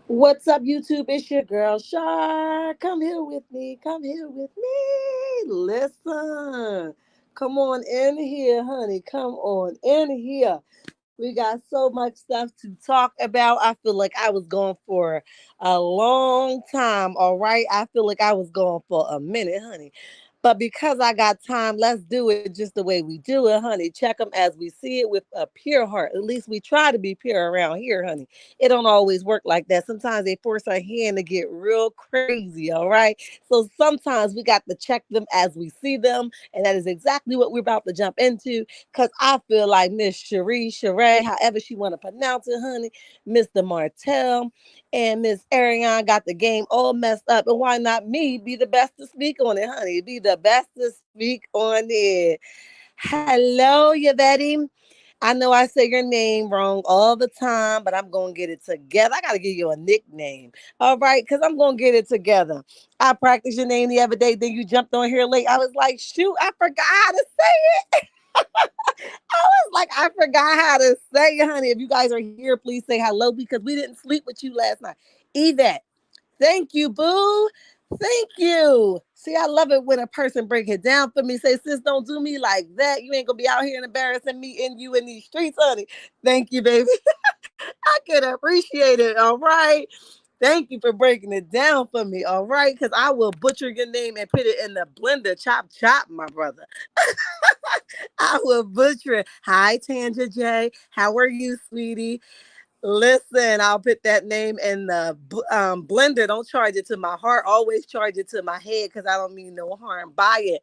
What's up, YouTube? It's your girl, Shar. Come here with me. Come here with me. Listen. Come on in here, honey. Come on in here. We got so much stuff to talk about. I feel like I was going for a long time, all right? I feel like I was going for a minute, honey. But because I got time, let's do it just the way we do it, honey. Check them as we see it with a pure heart. At least we try to be pure around here, honey. It don't always work like that. Sometimes they force our hand to get real crazy, all right? So sometimes we got to check them as we see them. And that is exactly what we're about to jump into. Because I feel like Miss Sheree, however she want to pronounce it, honey, Mr. Martell, and Miss Arionne got the game all messed up. And why not me be the best to speak on it, honey? Be the best to speak on it. Hello, Yvette. I know I say your name wrong all the time, but I'm going to get it together. I got to give you a nickname. All right, because I'm going to get it together. I practiced your name the other day, then you jumped on here late. I was like, shoot, I forgot how to say it. I was like, I forgot how to say it, honey. If you guys are here, please say hello because we didn't sleep with you last night. Yvette, thank you, boo. Thank you. See, I love it when a person break it down for me. Say, sis, don't do me like that. You ain't gonna be out here and embarrassing me and you in these streets, honey. Thank you, baby. I can appreciate it. All right. Thank you for breaking it down for me. All right. Because I will butcher your name and put it in the blender. Chop, chop, my brother. I will butcher it. Hi, Tanja J. How are you, sweetie? Listen, I'll put that name in the blender. Don't charge it to my heart. Always charge it to my head because I don't mean no harm by it.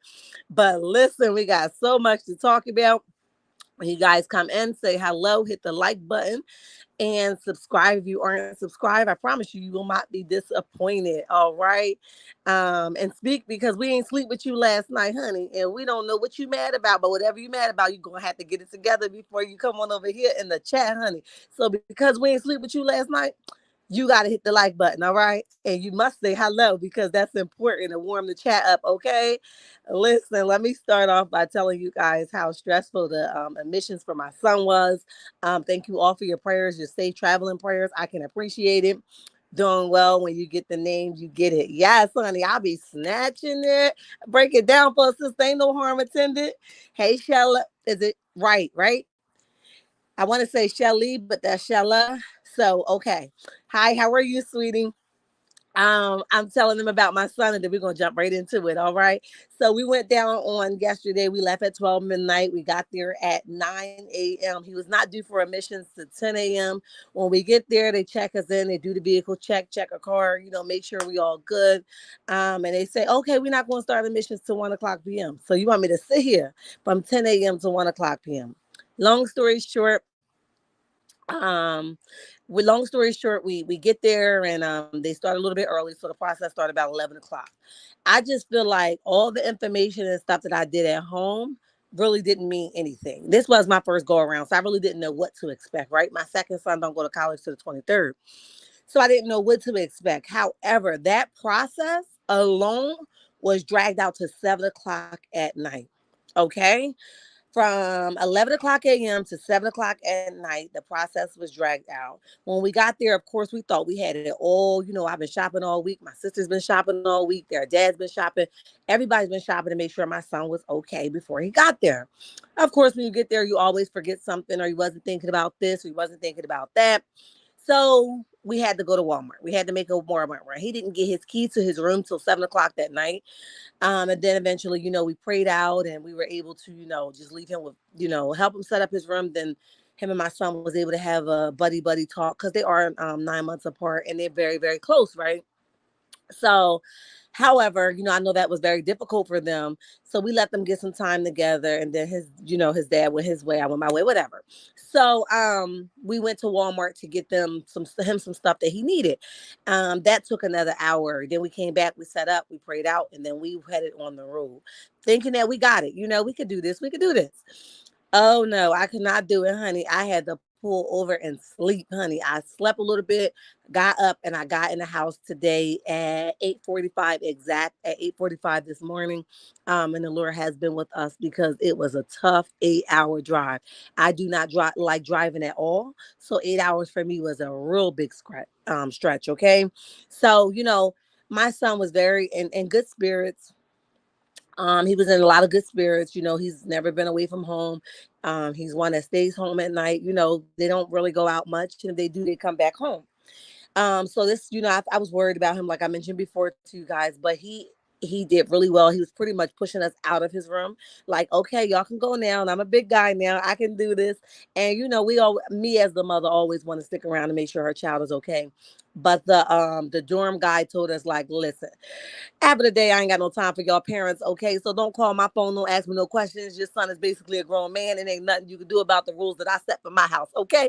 But listen, we got so much to talk about. When you guys come in, say hello, hit the like button, and subscribe if you aren't subscribed. I promise you, you will not be disappointed. All right. And speak because we ain't sleep with you last night, honey. And we don't know what you mad about, but whatever you mad about, you're gonna have to get it together before you come on over here in the chat, honey. So because we ain't sleep with you last night, you got to hit the like button, all right? And you must say hello because that's important to warm the chat up, okay? Listen, let me start off by telling you guys how stressful the admissions for my son was. Thank you all for your prayers, your safe traveling prayers. I can appreciate it. Doing well when you get the name, you get it. Yes, honey, I'll be snatching it. Break it down for us, sister. Ain't no harm intended. Hey, Shella, is it right? Right? I want to say Shelly, but that's Shella. So, okay. Hi, how are you, sweetie? I'm telling them about my son, and then we're gonna jump right into it. All right. So we went down on yesterday. We left at 12 midnight. We got there at 9 a.m. He was not due for admissions to 10 a.m. When we get there, they check us in. They do the vehicle check a car, make sure we all good. And they say, okay, we're not going to start admissions till 1 o'clock p.m. So you want me to sit here from 10 a.m. to 1 o'clock p.m. Long story short, um with long story short, we get there and they start a little bit early, so the process started about 11 o'clock. I just feel like all the information and stuff that I did at home really didn't mean anything. This was my first go around, so I really didn't know what to expect, right? My second son don't go to college till the 23rd, so I didn't know what to expect. However, that process alone was dragged out to 7 o'clock at night. Okay, from 11 o'clock a.m. to 7 o'clock at night, the process was dragged out. When we got there, of course, we thought we had it all. I've been shopping all week. My sister's been shopping all week. Their dad's been shopping. Everybody's been shopping to make sure my son was okay before he got there. Of course, when you get there, you always forget something, or you wasn't thinking about this, or you wasn't thinking about that. So we had to go to Walmart. We had to make a Walmart run. He didn't get his key to his room till 7 o'clock that night. And then eventually, we prayed out and we were able to, just leave him with, help him set up his room. Then him and my son was able to have a buddy talk because they are 9 months apart and they're very, very close, right? So, however, I know that was very difficult for them. So we let them get some time together, and then his dad went his way, I went my way, whatever. So, we went to Walmart to get some stuff that he needed. That took another hour. Then we came back, we set up, we prayed out, and then we headed on the road, thinking that we got it. We could do this, we could do this. Oh no, I could not do it, honey. I had to pull over and sleep, honey. I slept a little bit, got up, and I got in the house today at 8:45 exact, at 8:45 this morning. And the Lord has been with us because it was a tough 8-hour drive. I do not like driving at all. So 8 hours for me was a real big stretch. Okay. So, my son was very in good spirits. He was in a lot of good spirits. He's never been away from home. He's one that stays home at night. They don't really go out much. And if they do, they come back home. So this, I was worried about him, like I mentioned before to you guys, but he did really well. He was pretty much pushing us out of his room. Like, okay, y'all can go now. And I'm a big guy now. I can do this. And me as the mother always want to stick around and make sure her child is okay. But the dorm guy told us, like, listen, after the day, I ain't got no time for y'all parents, okay? So don't call my phone, don't ask me no questions. Your son is basically a grown man, and ain't nothing you can do about the rules that I set for my house, okay?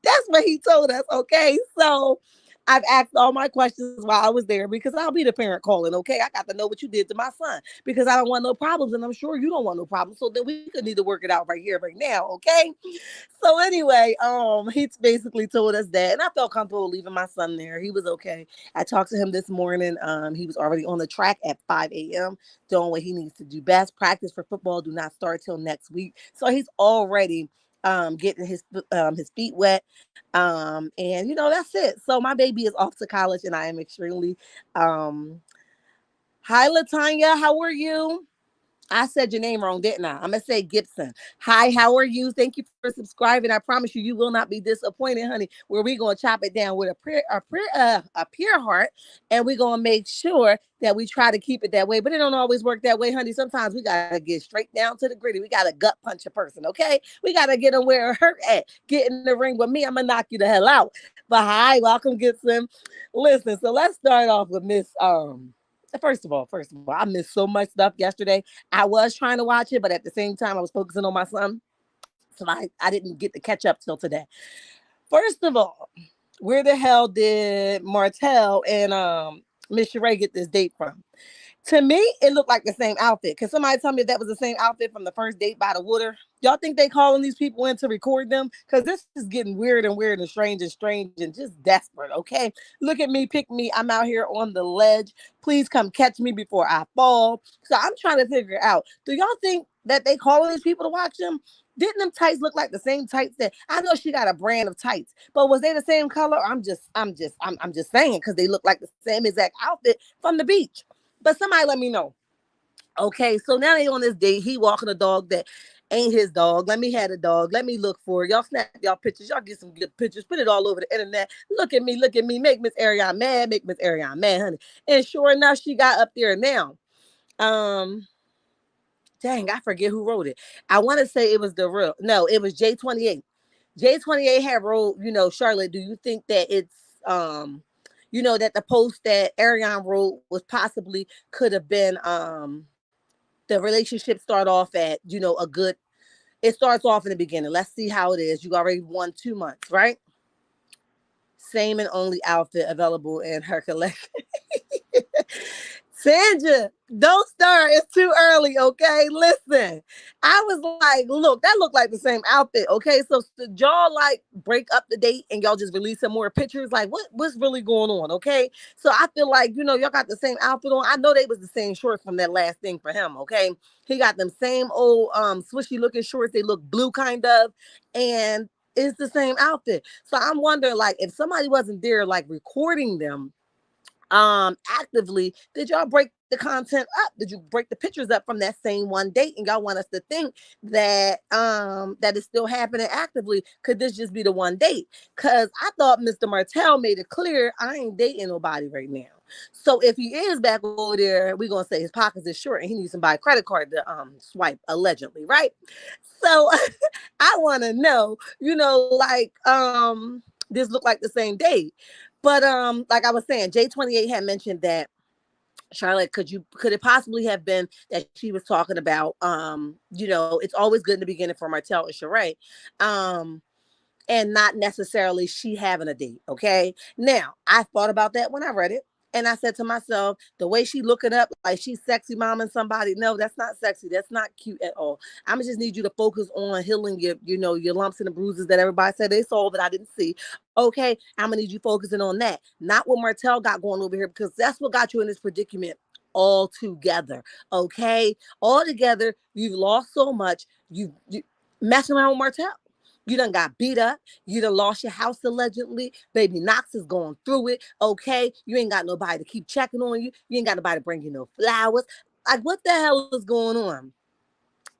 That's what he told us, okay? So I've asked all my questions while I was there because I'll be the parent calling, okay? I got to know what you did to my son because I don't want no problems, and I'm sure you don't want no problems. So then we could need to work it out right here, right now, okay? So anyway, he basically told us that, and I felt comfortable leaving my son there. He was okay. I talked to him this morning. He was already on the track at 5 a.m. doing what he needs to do best. Practice for football do not start till next week, so he's already getting his feet wet. And that's it. So my baby is off to college, and I am extremely hi Latanya, how are you? I said your name wrong, didn't I? I'm gonna say Gibson. Hi, how are you? Thank you for subscribing. I promise you, you will not be disappointed, honey. Where we gonna chop it down with a pure heart, and we're gonna make sure that we try to keep it that way. But it don't always work that way, honey. Sometimes we gotta get straight down to the gritty. We gotta gut punch a person, okay? We gotta get them where it hurt at. Get in the ring with me. I'm gonna knock you the hell out. But hi, welcome, Gibson. Listen, so let's start off with Miss First of all, I missed so much stuff yesterday. I was trying to watch it, but at the same time, I was focusing on my son. So I didn't get to catch up till today. First of all, where the hell did Martell and Miss Sheree get this date from? To me, it looked like the same outfit. Can somebody tell me if that was the same outfit from the first date by the water? Y'all think they calling these people in to record them? Because this is getting weird and strange and just desperate, okay? Look at me, pick me. I'm out here on the ledge. Please come catch me before I fall. So I'm trying to figure out, do y'all think that they calling these people to watch them? Didn't them tights look like the same tights that I know she got a brand of tights, but was they the same color? I'm just saying because they look like the same exact outfit from the beach. But somebody let me know. Okay, so now they on this date. He walking a dog that ain't his dog. Let me have a dog. Let me look for it. Y'all snap y'all pictures. Y'all get some good pictures. Put it all over the internet. Look at me. Look at me. Make Miss Arionne mad. Make Miss Arionne mad, honey. And sure enough, she got up there now. Um, Dang, I forget who wrote it. I want to say it was the real. No, it was J28. J28 had wrote, Charlotte, do you think that it's that the post that Arionne wrote was possibly could have been the relationship start off at, a good, it starts off in the beginning. Let's see how it is. You already won 2 months, right? Same and only outfit available in her collection. Sandra, don't start. It's too early, okay? Listen, I was like, look, that looked like the same outfit, okay? So did y'all like break up the date and y'all just release some more pictures? Like, what's really going on, okay? So I feel like, y'all got the same outfit on. I know they was the same shorts from that last thing for him, okay? He got them same old swishy looking shorts. They look blue kind of, and it's the same outfit. So I'm wondering, like, if somebody wasn't there, like, recording them actively, did y'all break the content up? Did you break the pictures up from that same one date and y'all want us to think that that is still happening actively? Could this just be the one date? Because I thought Mr. Martell made it clear I ain't dating nobody right now. So if he is back over there, we're gonna say his pockets is short and he needs somebody credit card to swipe, allegedly, right? So I want to know, like this looked like the same date. But like I was saying, J28 had mentioned that Charlotte, could it possibly have been that she was talking about it's always good in the beginning for Martell and Sheree, and not necessarily she having a date. Okay. Now I thought about that when I read it. And I said to myself, the way she looking up like she's sexy mom and somebody, no, that's not sexy. That's not cute at all. I'm gonna just need you to focus on healing your, your lumps and the bruises that everybody said they saw that I didn't see. Okay, I'm gonna need you focusing on that, not what Martell got going over here, because that's what got you in this predicament all together. Okay, all together, you've lost so much. You messing around with Martell. You done got beat up. You done lost your house allegedly. Baby Knox is going through it. Okay. You ain't got nobody to keep checking on you. You ain't got nobody to bring you no flowers. Like, what the hell is going on?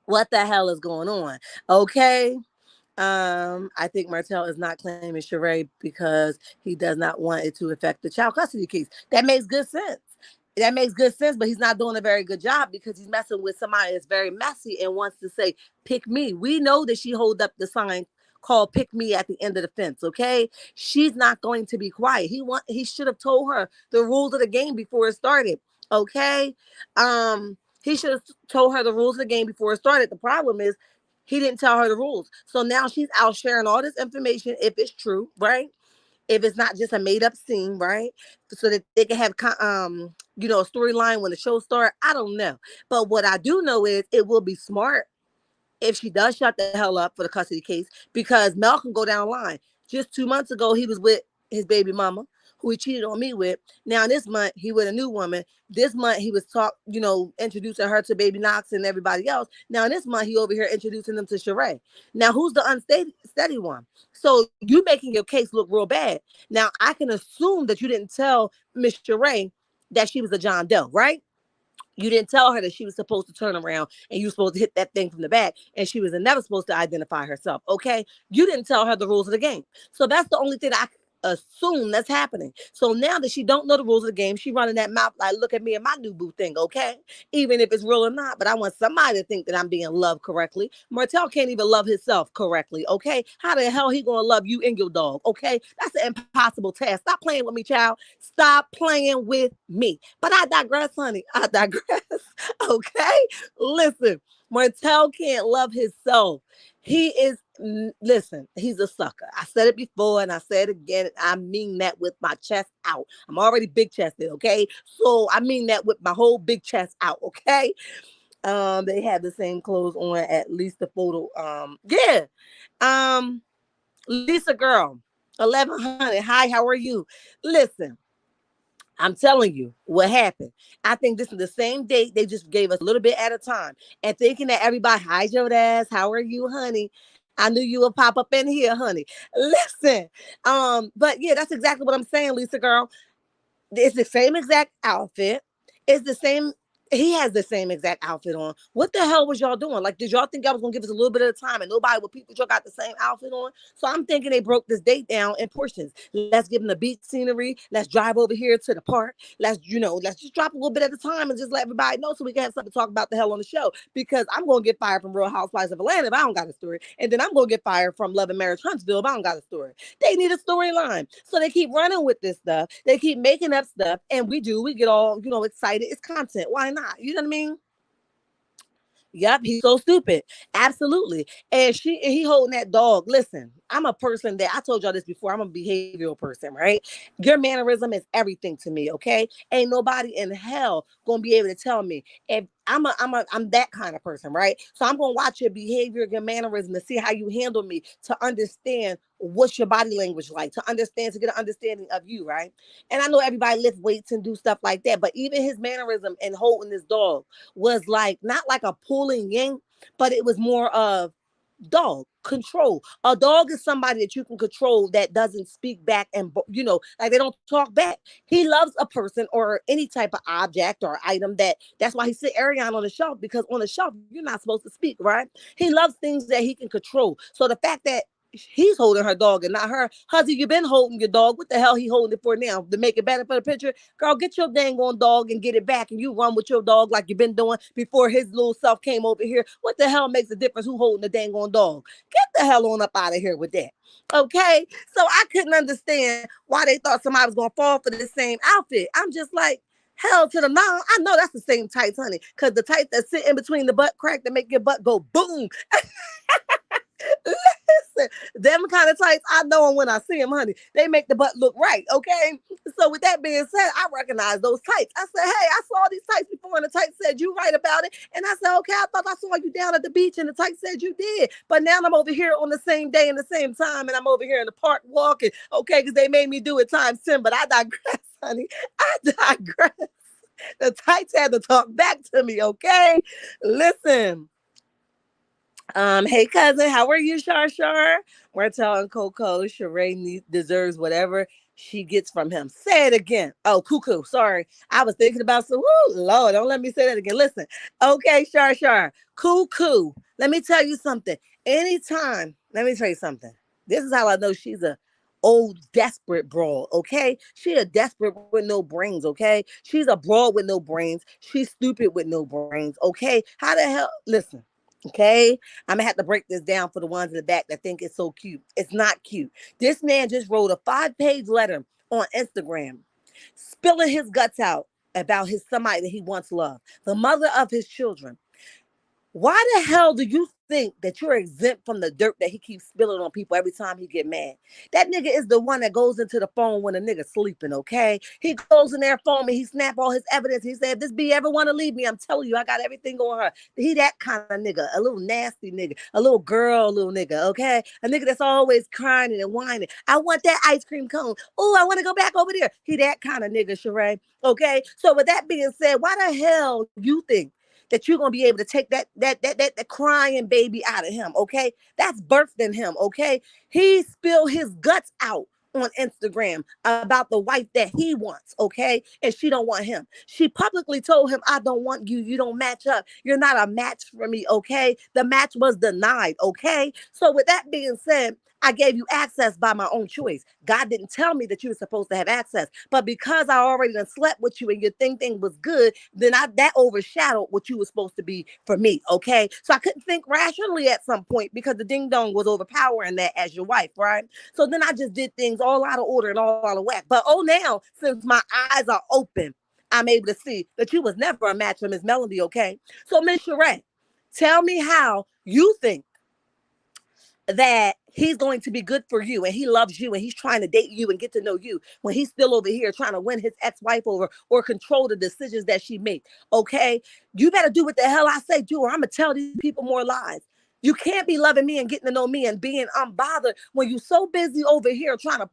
What the hell is going on? Okay. I think Martell is not claiming Sheree because he does not want it to affect the child custody case. That makes good sense. That makes good sense, but he's not doing a very good job because he's messing with somebody that's very messy and wants to say, pick me. We know that she hold up the sign called pick me at the end of the fence, okay? She's not going to be quiet. He should have told her the rules of the game before it started, okay? He should have told her the rules of the game before it started. The problem is he didn't tell her the rules. So now she's out sharing all this information, if it's true, right? If it's not just a made up scene, right? So that they can have, a storyline when the show starts. I don't know. But what I do know is it will be smart if she does shut the hell up for the custody case, because Mel can go down the line. Just 2 months ago, he was with his baby mama, who he cheated on me with. Now this month, he with a new woman. This month, he was introducing her to baby Knox and everybody else. Now this month, he over here introducing them to Sheree. Now who's the unsteady one? So you making your case look real bad. Now I can assume that you didn't tell Miss Sheree that she was a John Doe, right? You didn't tell her that she was supposed to turn around and you were supposed to hit that thing from the back, and she was never supposed to identify herself. Okay. You didn't tell her the rules of the game. So that's the only thing I assume that's happening. So now that she don't know the rules of the game, she running that mouth like, look at me and my new boo thing. Okay. Even if it's real or not, but I want somebody to think that I'm being loved correctly. Martell can't even love himself correctly. Okay. How the hell he going to love you and your dog? Okay. That's an impossible task. Stop playing with me, child. Stop playing with me. But I digress, honey. I digress. Okay. Listen, Martell can't love himself. He is, listen, he's a sucker. I said it before and I said it again. I mean that with my chest out. I'm already big chested, okay? So I mean that with my whole big chest out, okay? They have the same clothes on, at least the photo. Yeah. Lisa girl, 1100. Hi, how are you? Listen, I'm telling you what happened. I think this is the same date. They just gave us a little bit at a time. And thinking that everybody, hi, Jodas, how are you, honey? I knew you would pop up in here, honey. Listen. But yeah, that's exactly what I'm saying, Lisa girl. It's the same exact outfit. It's the same. He has the same exact outfit on. What the hell was y'all doing? Like, did y'all think y'all was gonna give us a little bit of time and nobody with people y'all got the same outfit on? So I'm thinking they broke this date down in portions. Let's give them the beach scenery. Let's drive over here to the park. Let's just drop a little bit at a time and just let everybody know so we can have something to talk about the hell on the show. Because I'm gonna get fired from Real Housewives of Atlanta if I don't got a story, and then I'm gonna get fired from Love and Marriage Huntsville if I don't got a story. They need a storyline. So they keep running with this stuff. They keep making up stuff. And we get all, excited. It's content. Why not? You know what I mean? Yep, he's so stupid. Absolutely. And he holding that dog. Listen, I'm a person that I told y'all this before. I'm a behavioral person, right? Your mannerism is everything to me, okay? Ain't nobody in hell gonna be able to tell me if I'm that kind of person, right? So I'm gonna watch your behavior, your mannerism to see how you handle me, to understand what's your body language like, to get an understanding of you, right? And I know everybody lift weights and do stuff like that, but even his mannerism and holding this dog was like not like a pulling yank, but it was more of dog control. A dog is somebody that you can control that doesn't speak back and like they don't talk back. He loves a person or any type of object or item. That's why he sit Arionne on the shelf, because on the shelf you're not supposed to speak, right? He loves things that he can control. So the fact that he's holding her dog and not her. Huzzy, you been holding your dog. What the hell he holding it for now? To make it better for the picture? Girl, get your dang on dog and get it back, and you run with your dog like you've been doing before his little self came over here. What the hell makes a difference who holding the dang on dog? Get the hell on up out of here with that. Okay? So I couldn't understand why they thought somebody was going to fall for the same outfit. I'm just like, hell to the no. I know that's the same tights, honey, because the tights that sit in between the butt crack that make your butt go boom. Listen, Them kind of tights, I know them when I see them, honey. They make the butt look right, okay? So with that being said, I recognize those tights. I said, hey, I saw these tights before, and the tights said you right about it. And I said, okay, I thought I saw you down at the beach, and the tights said you did. But now I'm over here on the same day and the same time, and I'm over here in the park walking, okay? Because they made me do it times 10. But I digress, honey. I digress. The tights had to talk back to me, okay? Listen. Hey cousin, how are you, Shar? Martell and Coco, Sheree deserves whatever she gets from him. Say it again. Oh, cuckoo. Sorry. I was thinking about some. Woo, Lord, don't let me say that again. Listen. Okay, Shar. Cuckoo. Let me tell you something. Anytime, let me tell you something. This is how I know she's a old desperate broad, okay? She a desperate with no brains, okay? She's a broad with no brains. She's stupid with no brains, okay? How the hell? Listen. Okay, I'm gonna have to break this down for the ones in the back that think it's so cute. It's not cute. This man just wrote a 5-page letter on Instagram, spilling his guts out about his somebody that he once loved, the mother of his children. Why the hell do you think that you're exempt from the dirt that he keeps spilling on people every time he get mad? That nigga is the one that goes into the phone when a nigga sleeping, okay? He goes in there phone and he snap all his evidence. He said, if this B ever want to leave me, I'm telling you, I got everything on her. He that kind of nigga, a little nasty nigga, a little girl, little nigga, okay? A nigga that's always crying and whining. I want that ice cream cone. Oh, I want to go back over there. He that kind of nigga, Sheree, okay? So with that being said, why the hell you think that you're gonna be able to take that crying baby out of him, okay? That's birthed in him, okay? He spilled his guts out on Instagram about the wife that he wants, okay? And she don't want him. She publicly told him, I don't want you. You don't match up. You're not a match for me, okay? The match was denied, okay? So with that being said, I gave you access by my own choice. God didn't tell me that you were supposed to have access. But because I already done slept with you and your thing was good, then that overshadowed what you were supposed to be for me. Okay. So I couldn't think rationally at some point because the ding dong was overpowering that as your wife, right? So then I just did things all out of order and all out of whack. But oh, now since my eyes are open, I'm able to see that you was never a match for Miss Melody. Okay. So Miss Sheree, tell me how you think that he's going to be good for you and he loves you and he's trying to date you and get to know you when he's still over here trying to win his ex-wife over or control the decisions that she makes. Okay, you better do what the hell I say do, or I'm gonna tell these people more lies. You can't be loving me and getting to know me and being unbothered when you're so busy over here trying to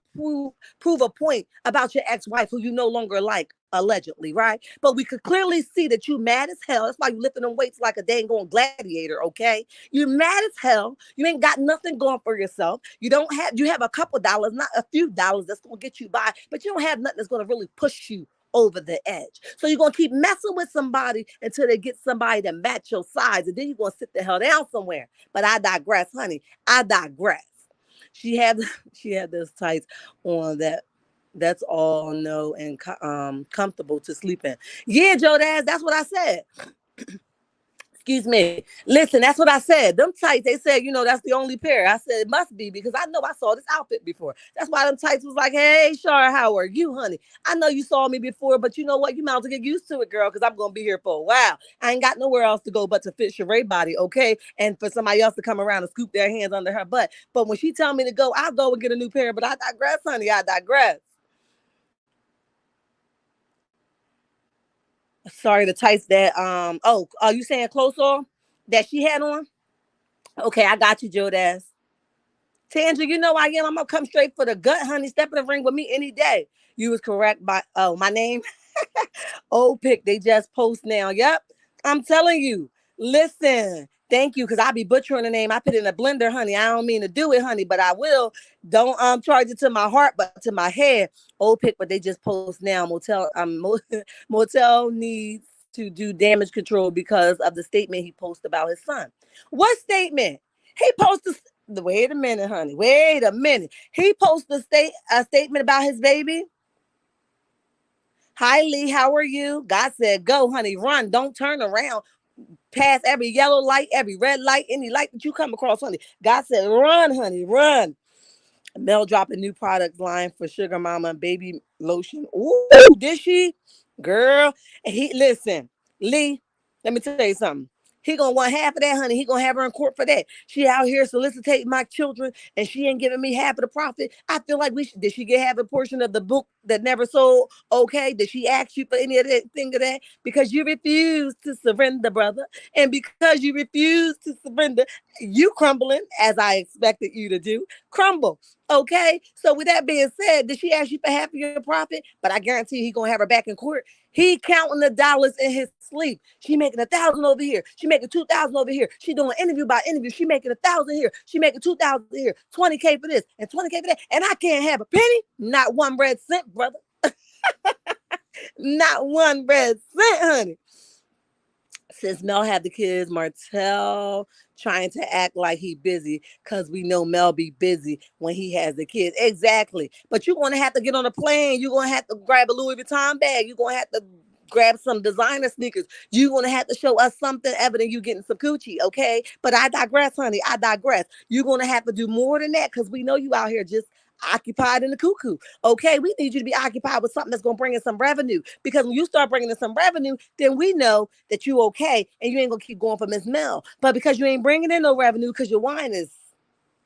prove a point about your ex-wife who you no longer like, allegedly, right? But we could clearly see that you mad as hell. That's why you lifting them weights like a dang going gladiator, okay? You mad as hell. You ain't got nothing going for yourself. You have a couple dollars, not a few dollars that's gonna get you by, but you don't have nothing that's gonna really push you over the edge. So you're gonna keep messing with somebody until they get somebody to match your size, and then you're gonna sit the hell down somewhere. But I digress, honey. I digress. She had she had those tights on that's all no and comfortable to sleep in. Yeah, Joe Daz, that's what I said. Excuse me. Listen, that's what I said. Them tights, they said, that's the only pair. I said, it must be because I know I saw this outfit before. That's why them tights was like, hey, Shar, how are you, honey? I know you saw me before, but you know what? You might as well get used to it, girl, because I'm going to be here for a while. I ain't got nowhere else to go but to fit Sheree body, okay? And for somebody else to come around and scoop their hands under her butt. But when she tell me to go, I'll go and get a new pair. But I digress, honey. I digress. Sorry, the tights that, are you saying close on that she had on? Okay, I got you, Jodas. Tandra, you know I am. I'm gonna come straight for the gut, honey. Step in the ring with me any day. You was correct by my name. Old pick. They just post now. Yep. I'm telling you. Listen. Thank you, because I be butchering the name. I put it in a blender, honey. I don't mean to do it, honey, but I will. Don't charge it to my heart, but to my head. Old pick, but they just post now. Motel needs to do damage control because of the statement he posted about his son. What statement? He posted. Wait a minute, honey. Wait a minute. He posted a statement about his baby. Hi, Lee. How are you? God said, go, honey. Run. Don't turn around. Pass every yellow light, every red light, any light that you come across, honey. God said, run, honey. Run. Mel dropping new product line for Sugar Mama baby lotion. Ooh, did she? Girl. Listen, Lee, let me tell you something. He gonna want half of that, honey. He gonna have her in court for that. She out here soliciting my children, and she ain't giving me half of the profit. I feel like we should. Did she get half a portion of the book that never sold? Okay. Did she ask you for any of that thing of that? Because you refuse to surrender, brother, and because you refuse to surrender, you crumbling as I expected you to do. Crumble. Okay. So with that being said, did she ask you for half of your profit? But I guarantee he gonna have her back in court. He counting the dollars in his sleep. She making 1,000 over here. She making 2,000 over here. She doing interview by interview. She making 1,000 here. She making 2,000 here. 20K for this and 20K for that. And I can't have a penny. Not one red cent, brother. Not one red cent, honey. Since Mel had the kids, Martell trying to act like he busy because we know Mel be busy when he has the kids. Exactly. But you're going to have to get on a plane. You're going to have to grab a Louis Vuitton bag. You're going to have to grab some designer sneakers. You're going to have to show us something evident you getting some coochie, okay? But I digress, honey. I digress. You're going to have to do more than that because we know you out here just occupied in the cuckoo. Okay, we need you to be occupied with something that's going to bring in some revenue. Because when you start bringing in some revenue, then we know that you okay and you ain't going to keep going for Miss Mel. But because you ain't bringing in no revenue because your wine is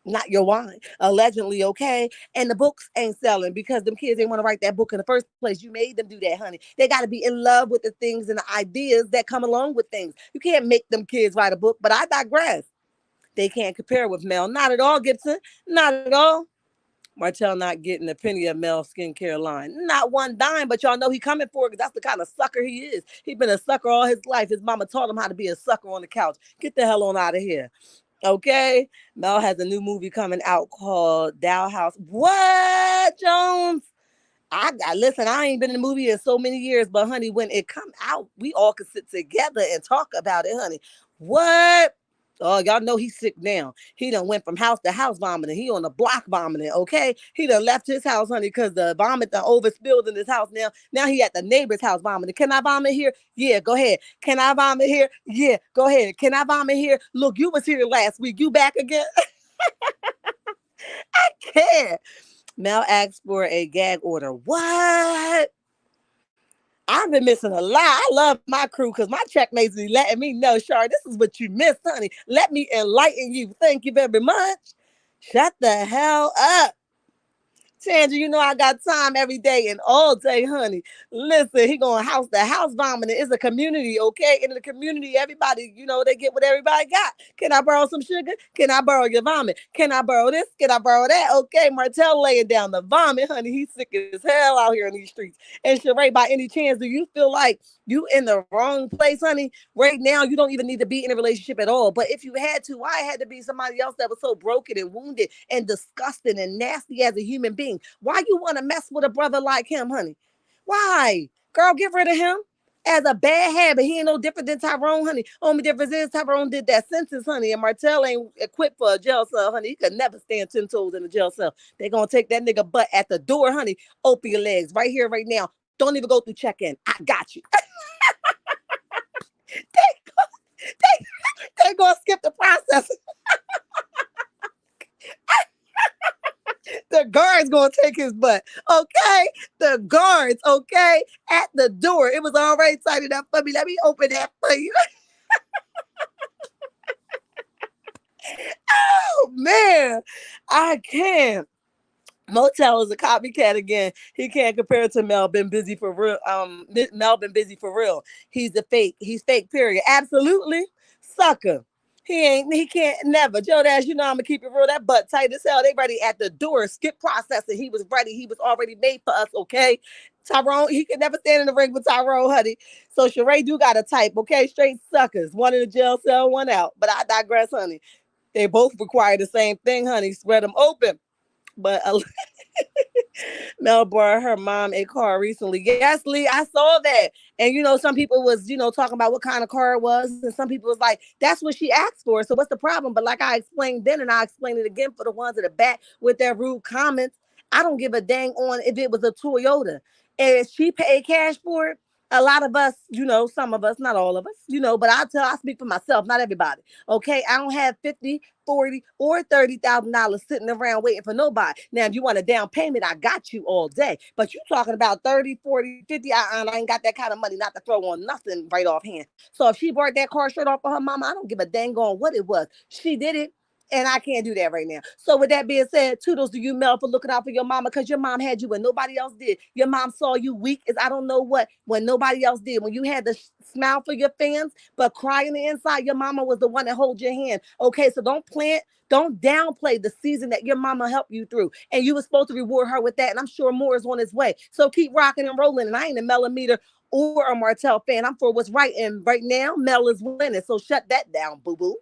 not your wine, allegedly, okay? And the books ain't selling because them kids ain't want to write that book in the first place. You made them do that, honey. They got to be in love with the things and the ideas that come along with things. You can't make them kids write a book, but I digress. They can't compare with Mel. Not at all, Gibson. Not at all. Martell not getting a penny of Mel's skincare line. Not one dime, but y'all know he coming for it because that's the kind of sucker he is. He been a sucker all his life. His mama taught him how to be a sucker on the couch. Get the hell on out of here. Okay? Mel has a new movie coming out called Dow House. What, Jones? Listen, I ain't been in the movie in so many years, but honey, when it come out, we all can sit together and talk about it, honey. What? Oh, y'all know he's sick now. He done went from house to house vomiting. He on the block vomiting, okay? He done left his house, honey, because the vomit done overspilled in his house now. Now he at the neighbor's house vomiting. Can I vomit here? Yeah, go ahead. Can I vomit here? Yeah, go ahead. Can I vomit here? Look, you was here last week. You back again? I can't. Mel asked for a gag order. What? I've been missing a lot. I love my crew because my checkmates be letting me know, Shar, this is what you missed, honey. Let me enlighten you. Thank you very much. Shut the hell up. Tandra, you know I got time every day and all day, honey. Listen, he going house to house vomiting. It's a community, okay? In the community, everybody, they get what everybody got. Can I borrow some sugar? Can I borrow your vomit? Can I borrow this? Can I borrow that? Okay, Martell laying down the vomit, honey. He's sick as hell out here in these streets. And Sheree, by any chance, do you feel like you in the wrong place, honey? Right now, you don't even need to be in a relationship at all. But if you had to, why had to be somebody else that was so broken and wounded and disgusting and nasty as a human being? Why you want to mess with a brother like him, honey? Why? Girl, get rid of him. As a bad habit, he ain't no different than Tyrone, honey. Only difference is Tyrone did that sentence, honey, and Martell ain't equipped for a jail cell, honey. He could never stand 10 toes in a jail cell. They gonna take that nigga butt at the door, honey. Open your legs right here, right now. Don't even go through check-in. I got you. they gonna skip the process. The guard's gonna take his butt, okay? The guards, okay, at the door. It was already tightened up for me. Let me open that for you. Oh man, I can't. Motel is a copycat again. He can't compare it to Mel. Been busy for real. Mel been busy for real. He's a fake. He's fake. Period. Absolutely, sucker. He ain't. He can't. Never. Joe Dash. You know I'm gonna keep it real. That butt tight as hell. They ready at the door. Skip processing. He was ready. He was already made for us. Okay. Tyrone. He could never stand in the ring with Tyrone, honey. So Sheree do got a type. Okay. Straight suckers. One in the jail cell. One out. But I digress, honey. They both require the same thing, honey. Spread them open. But Mel bought her mom a car recently. Yes, Lee, I saw that. And some people was, talking about what kind of car it was. And some people was like, that's what she asked for. So what's the problem? But like I explained then, and I explained it again for the ones at the back with their rude comments, I don't give a dang on if it was a Toyota. And she paid cash for it. A lot of us, some of us, not all of us, but I speak for myself, not everybody. Okay. I don't have 50, 40, or $30,000 sitting around waiting for nobody. Now, if you want a down payment, I got you all day. But you talking about 30, 40, 50, I ain't got that kind of money not to throw on nothing right offhand. So if she bought that car shirt off of her mama, I don't give a dang on what it was. She did it. And I can't do that right now. So with that being said, toodles to you, Mel, for looking out for your mama, because your mom had you when nobody else did. Your mom saw you weak as I don't know what when nobody else did. When you had to smile for your fans, but cry in the inside, your mama was the one that hold your hand. Okay, so don't downplay the season that your mama helped you through. And you were supposed to reward her with that. And I'm sure more is on its way. So keep rocking and rolling. And I ain't a millimeter or a Martell fan. I'm for what's right. And right now, Mel is winning. So shut that down, boo-boo.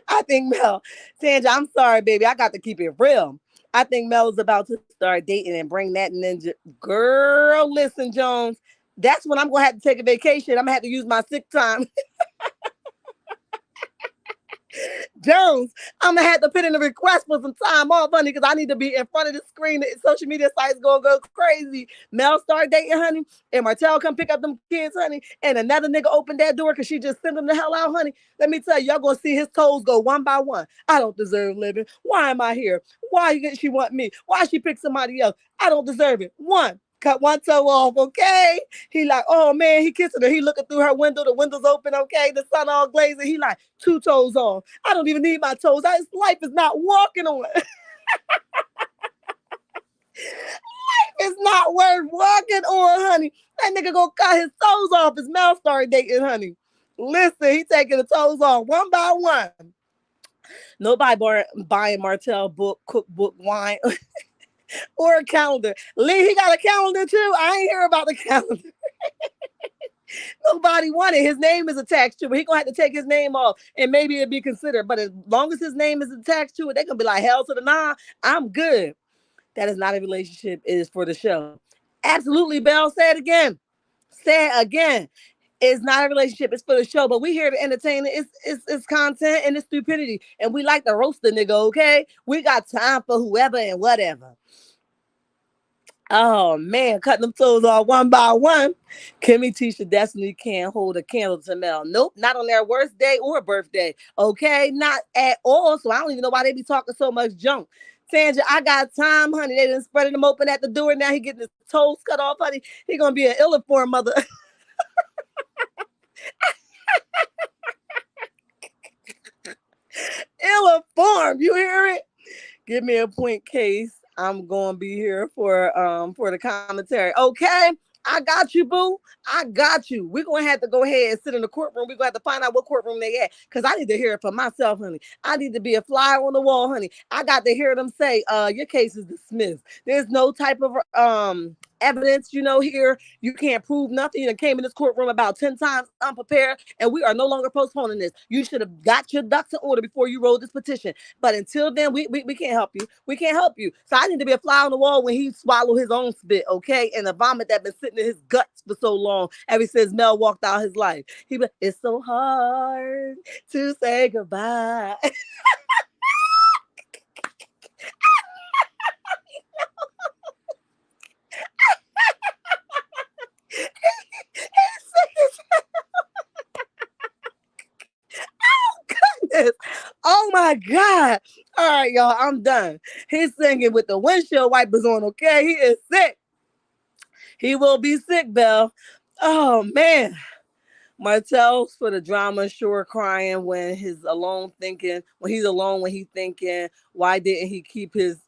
I think Mel, Tanja, I'm sorry, baby. I got to keep it real. I think Mel is about to start dating and bring that ninja. Girl, listen, Jones. That's when I'm going to have to take a vacation. I'm going to have to use my sick time. Jones, I'm gonna have to put in a request for some time off, honey, because I need to be in front of the screen. The social media sites gonna go crazy. Mel start dating, honey, and Martell come pick up them kids, honey, and another nigga opened that door because she just sent them the hell out, honey. Let me tell you, y'all gonna see his toes go one by one. I don't deserve living. Why am I here? Why did she want me? Why she pick somebody else? I don't deserve it. One. Cut one toe off, okay? He like, oh man, he kissing her. He looking through her window. The window's open, okay? The sun all glazing. He like, two toes off. I don't even need my toes. His life is not walking on. It's not worth walking on, honey. That nigga gonna cut his toes off. His mouth started dating, honey. Listen, he taking the toes off one by one. Nobody buying Martell book, cookbook, wine, or a calendar. Lee, he got a calendar too. I ain't hear about the calendar. Nobody wanted. His name is attached to it. He gonna have to take his name off, and maybe it'd be considered. But as long as his name is attached to it, they gonna be like hell to the nah. I'm good. That is not a relationship. It is for the show. Absolutely, Belle. Say it again. Say it again. It's not a relationship. It's for the show. But we here to entertain it. It's content and it's stupidity, and we like to roast the nigga. Okay, we got time for whoever and whatever. Oh man, cutting them toes off one by one. Kimmy Tisha Destiny can't hold a candle to Mel. Nope, not on their worst day or birthday. Okay, not at all. So I don't even know why they be talking so much junk. Tanja, I got time, honey. They done spreading him open at the door. Now he getting his toes cut off, honey. He gonna be an ill-informed mother. Ill-informed. You hear it? Give me a point case. I'm gonna be here for the commentary. Okay. I got you, boo. I got you. We're gonna have to go ahead and sit in the courtroom. We're gonna have to find out what courtroom they at. Cause I need to hear it for myself, honey. I need to be a fly on the wall, honey. I got to hear them say, your case is dismissed. There's no type of evidence, here. You can't prove nothing. You came in this courtroom about 10 times unprepared, and we are no longer postponing this. You should have got your ducks in order before you wrote this petition. But until then, we can't help you. We can't help you. So I need to be a fly on the wall when he swallowed his own spit, okay? And the vomit that been sitting in his guts for so long ever since Mel walked out his life. He be, it's so hard to say goodbye. Oh my God. All right, y'all, I'm done. He's singing with the windshield wipers on, okay? He is sick. He will be sick, Belle. Oh, man. Martell's for the drama, sure crying when he's alone thinking, when he's thinking, why didn't he keep his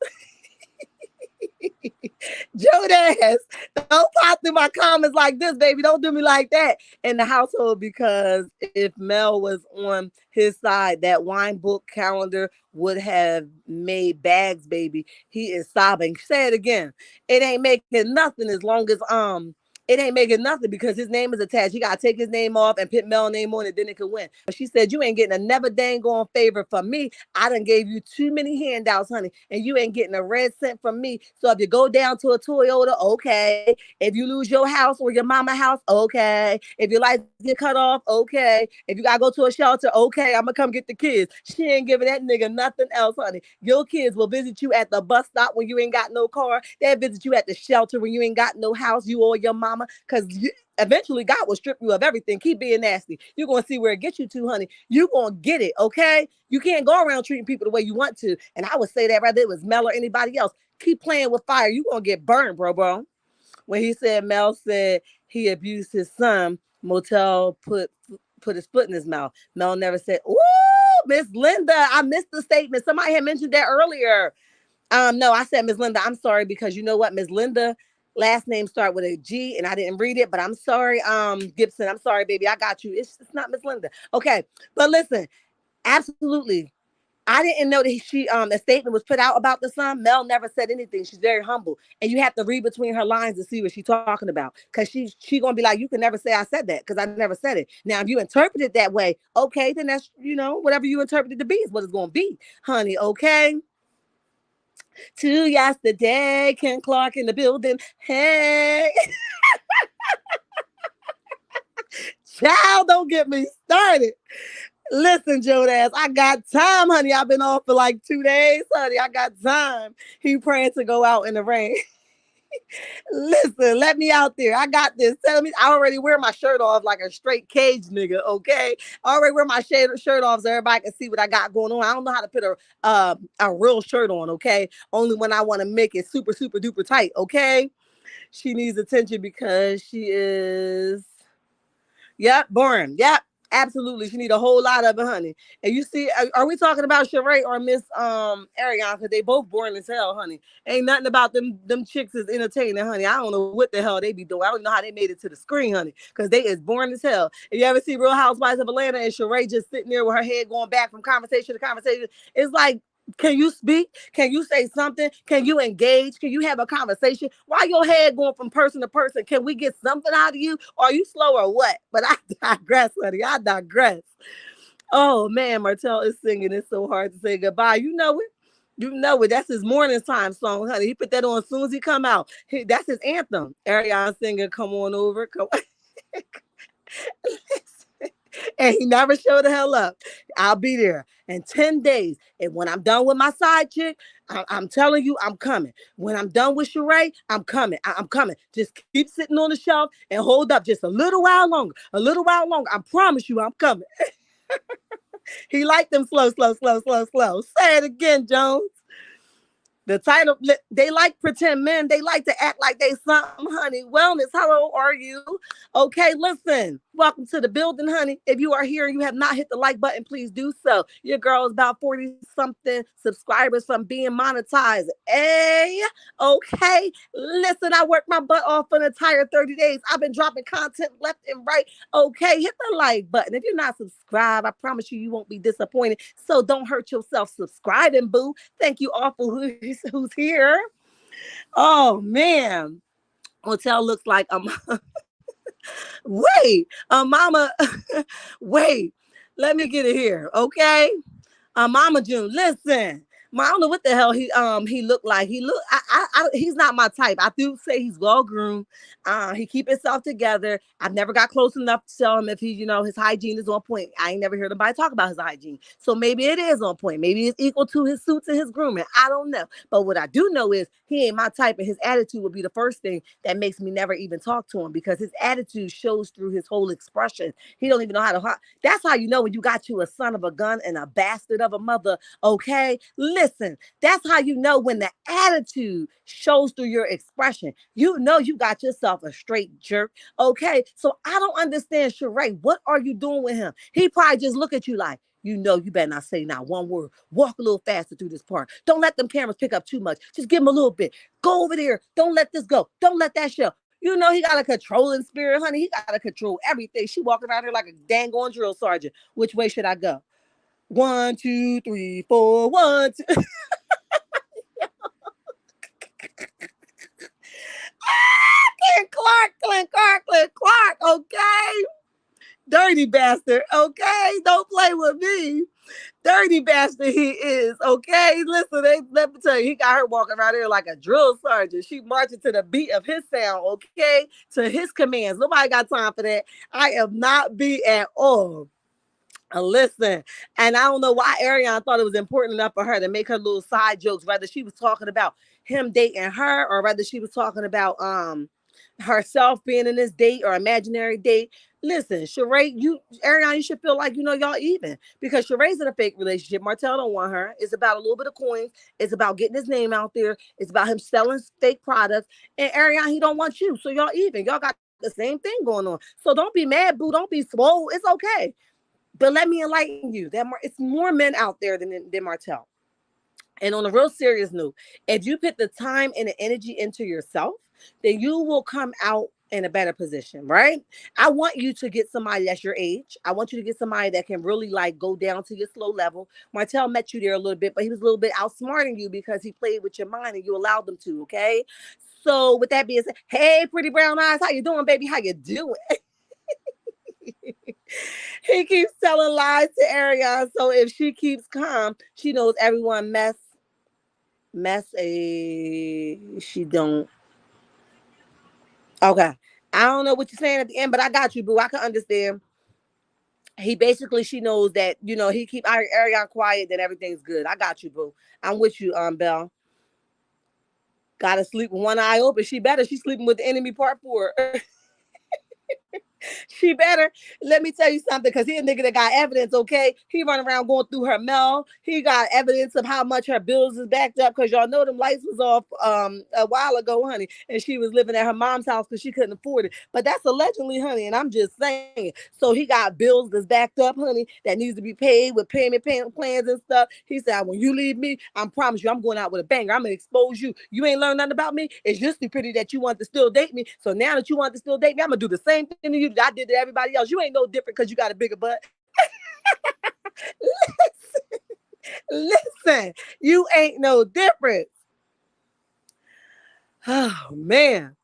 Jodas, don't pop through my comments like this, baby. Don't do me like that in the household, because if Mel was on his side, that wine book calendar would have made bags, baby. He is sobbing. Say it again. It ain't making nothing as long as it ain't making nothing because his name is attached. He gotta take his name off and put Mel's name on it, then it can win. But she said, you ain't getting a never dang on favor from me. I done gave you too many handouts, honey, and you ain't getting a red cent from me. So if you go down to a Toyota, okay. If you lose your house or your mama house, okay. If your lights get cut off, okay. If you gotta go to a shelter, okay, I'm gonna come get the kids. She ain't giving that nigga nothing else, honey. Your kids will visit you at the bus stop when you ain't got no car. They'll visit you at the shelter when you ain't got no house, you or your mama mama, because eventually God will strip you of everything. Keep being nasty. You're going to see where it gets you to, honey. You're going to get it, okay? You can't go around treating people the way you want to. And I would say that whether it was Mel or anybody else. Keep playing with fire. You're going to get burned, bro. When he said, Mel said he abused his son, Martell put his foot in his mouth. Mel never said, ooh, Miss Linda, I missed the statement. Somebody had mentioned that earlier. No, I said Miss Linda. I'm sorry because you know what, Miss Linda, last name start with a G, and I didn't read it. But I'm sorry, Gibson. I'm sorry, baby. I got you. It's not Miss Linda. Okay, but listen, absolutely. I didn't know that a statement was put out about the son. Mel never said anything. She's very humble, and you have to read between her lines to see what she's talking about. Because she gonna be like, you can never say I said that because I never said it. Now, if you interpret it that way, okay, then that's whatever you interpret it to be is what it's gonna be, honey. Okay. To yesterday, Ken Clark in the building. Hey, child, don't get me started. Listen, Jodas, I got time, honey. I've been off for like 2 days, honey. I got time. He praying to go out in the rain. Listen, let me out there. I got this. Tell me, I already wear my shirt off like a straight cage nigga, okay? I already wear my shirt off so everybody can see what I got going on. I don't know how to put a real shirt on, okay? Only when I want to make it super, super duper tight, okay? She needs attention because she is, yep, boring. Yep. Absolutely, she need a whole lot of it, honey. And you see, are we talking about Sheree or Miss Arionne? Because they both boring as hell, honey. Ain't nothing about them chicks is entertaining, honey. I don't know what the hell they be doing. I don't know how they made it to the screen, honey. Because they is boring as hell. And you ever see Real Housewives of Atlanta and Sheree just sitting there with her head going back from conversation to conversation? It's like, can you speak? Can you say something? Can you engage? Can you have a conversation? Why your head going from person to person? Can we get something out of you? Or are you slow or what? But I digress, honey. I digress. Oh man, Martell is singing. It's so hard to say goodbye. You know it. You know it. That's his morning time song, honey. He put that on as soon as he come out. That's his anthem. Arionne singing, come on over. Come on. And he never showed the hell up. I'll be there in 10 days. And when I'm done with my side chick, I'm telling you, I'm coming. When I'm done with Sheree, I'm coming. I'm coming. Just keep sitting on the shelf and hold up just a little while longer. A little while longer. I promise you, I'm coming. He liked them slow, slow, slow, slow, slow. Say it again, Jones. The title, they like pretend men. They like to act like they something, honey. Wellness, hello, are you? Okay, listen. Welcome to the building, honey. If you are here and you have not hit the like button, please do so. Your girl is about 40-something subscribers from being monetized. Hey, okay. Listen, I worked my butt off for an entire 30 days. I've been dropping content left and right. Okay, hit the like button. If you're not subscribed, I promise you, you won't be disappointed. So don't hurt yourself subscribing, boo. Thank you all for who's here. Oh, man. Hotel looks like wait, mama, wait, let me get it here, okay? Mama June, listen. I don't know what the hell he looked like. He's not my type. I do say he's well groomed. He keep himself together. I've never got close enough to tell him if his hygiene is on point. I ain't never heard anybody talk about his hygiene. So maybe it is on point. Maybe it's equal to his suits and his grooming. I don't know. But what I do know is he ain't my type, and his attitude would be the first thing that makes me never even talk to him because his attitude shows through his whole expression. He don't even know how to. That's how you know when you got you a son of a gun and a bastard of a mother. Okay, listen, that's how you know when the attitude shows through your expression. You know you got yourself a straight jerk. Okay, so I don't understand, Sheree. What are you doing with him? He probably just look at you like, you know, you better not say not one word. Walk a little faster through this part. Don't let them cameras pick up too much. Just give him a little bit. Go over there. Don't let this go. Don't let that show. You know, he got a controlling spirit, honey. He got to control everything. She walking around here like a dang on drill sergeant. Which way should I go? 1, 2, 3, 4, 1, 2. Clark, okay? Dirty bastard, okay? Don't play with me. Dirty bastard he is, okay? Listen, let me tell you, he got her walking around here like a drill sergeant. She marching to the beat of his sound, okay? To his commands. Nobody got time for that. I am not beat at all. Listen, and I don't know why Arionne thought it was important enough for her to make her little side jokes, whether she was talking about him dating her or whether she was talking about herself being in this date or imaginary date. Listen, Sheree, Arionne, you should feel like y'all even because Sheree's in a fake relationship. Martell don't want her. It's about a little bit of coins. It's about getting his name out there. It's about him selling fake products. And Arionne, he don't want you, so y'all even. Y'all got the same thing going on. So don't be mad, boo. Don't be swole. It's okay. But let me enlighten you that it's more men out there than Martell. And on a real serious note, if you put the time and the energy into yourself, then you will come out in a better position, right? I want you to get somebody that's your age. I want you to get somebody that can really like go down to your slow level. Martell met you there a little bit, but he was a little bit outsmarting you because he played with your mind and you allowed them to, okay? So with that being said, hey, pretty brown eyes, how you doing, baby? How you doing? He keeps telling lies to Arionne, so if she keeps calm, she knows everyone mess a she don't. Okay. I don't know what you're saying at the end, but I got you, boo. I can understand. He basically she knows that, he keep Arionne quiet, then everything's good. I got you, boo. I'm with you, Belle. Gotta sleep with one eye open. She better. She's sleeping with the enemy part 4. She better. Let me tell you something, because he a nigga that got evidence, okay? He run around going through her mail. He got evidence of how much her bills is backed up, because y'all know them lights was off a while ago, honey, and she was living at her mom's house because she couldn't afford it. But that's allegedly, honey, and I'm just saying. So he got bills that's backed up, honey, that needs to be paid with payment plans and stuff. He said, when you leave me, I promise you I'm going out with a banger. I'm going to expose you. You ain't learned nothing about me. It's just stupidity that you want to still date me. So now that you want to still date me, I'm going to do the same thing to you that I did to everybody else. You ain't no different because you got a bigger butt. Listen, you ain't no different. Oh, man.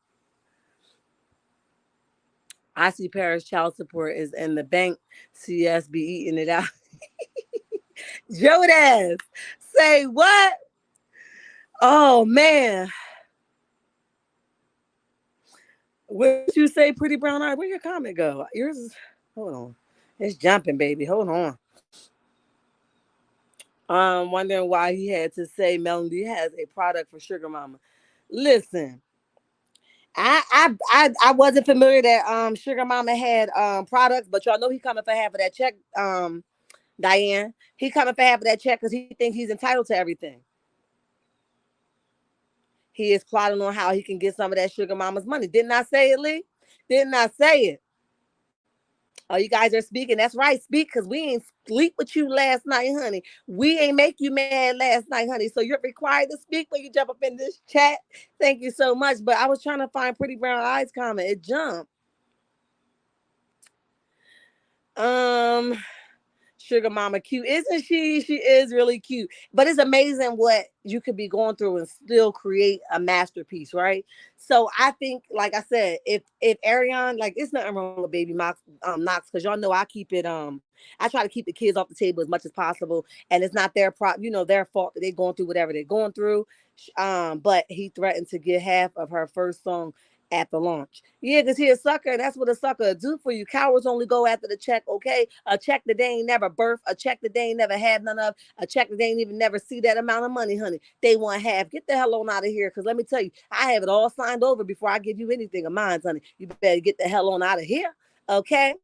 I see Paris child support is in the bank. CS be eating it out. Jodas, say what? Oh, man. What you say, pretty brown eye? Where your comment go? Yours is, hold on. It's jumping, baby. Hold on. Wondering why he had to say Melody has a product for Sugar Mama. Listen, I wasn't familiar that Sugar Mama had products, but y'all know he coming for half of that check. Diane, he coming for half of that check because he thinks he's entitled to everything. He is plotting on how he can get some of that Sugar Mama's money. Didn't I say it, Lee? Didn't I say it? Oh, you guys are speaking. That's right. Speak, because we ain't sleep with you last night, honey. We ain't make you mad last night, honey. So you're required to speak when you jump up in this chat. Thank you so much. But I was trying to find Pretty Brown Eyes comment. It jumped. Um, Sugar Mama cute, isn't she? She is really cute. But it's amazing what you could be going through and still create a masterpiece, right? So I think, like I said, if Arionne, like, it's nothing wrong with Baby Knox, because y'all know I keep it. I try to keep the kids off the table as much as possible, and it's not their fault that they're going through whatever they're going through. But he threatened to get half of her first song at the launch. Yeah, because he a sucker, and that's what a sucker do for you. Cowards only go after the check, okay? A check that they ain't never birthed, a check that they ain't never had none of, a check that they ain't even never see that amount of money, honey. They want half. Get the hell on out of here, because let me tell you, I have it all signed over before I give you anything of mine, honey. You better get the hell on out of here, okay?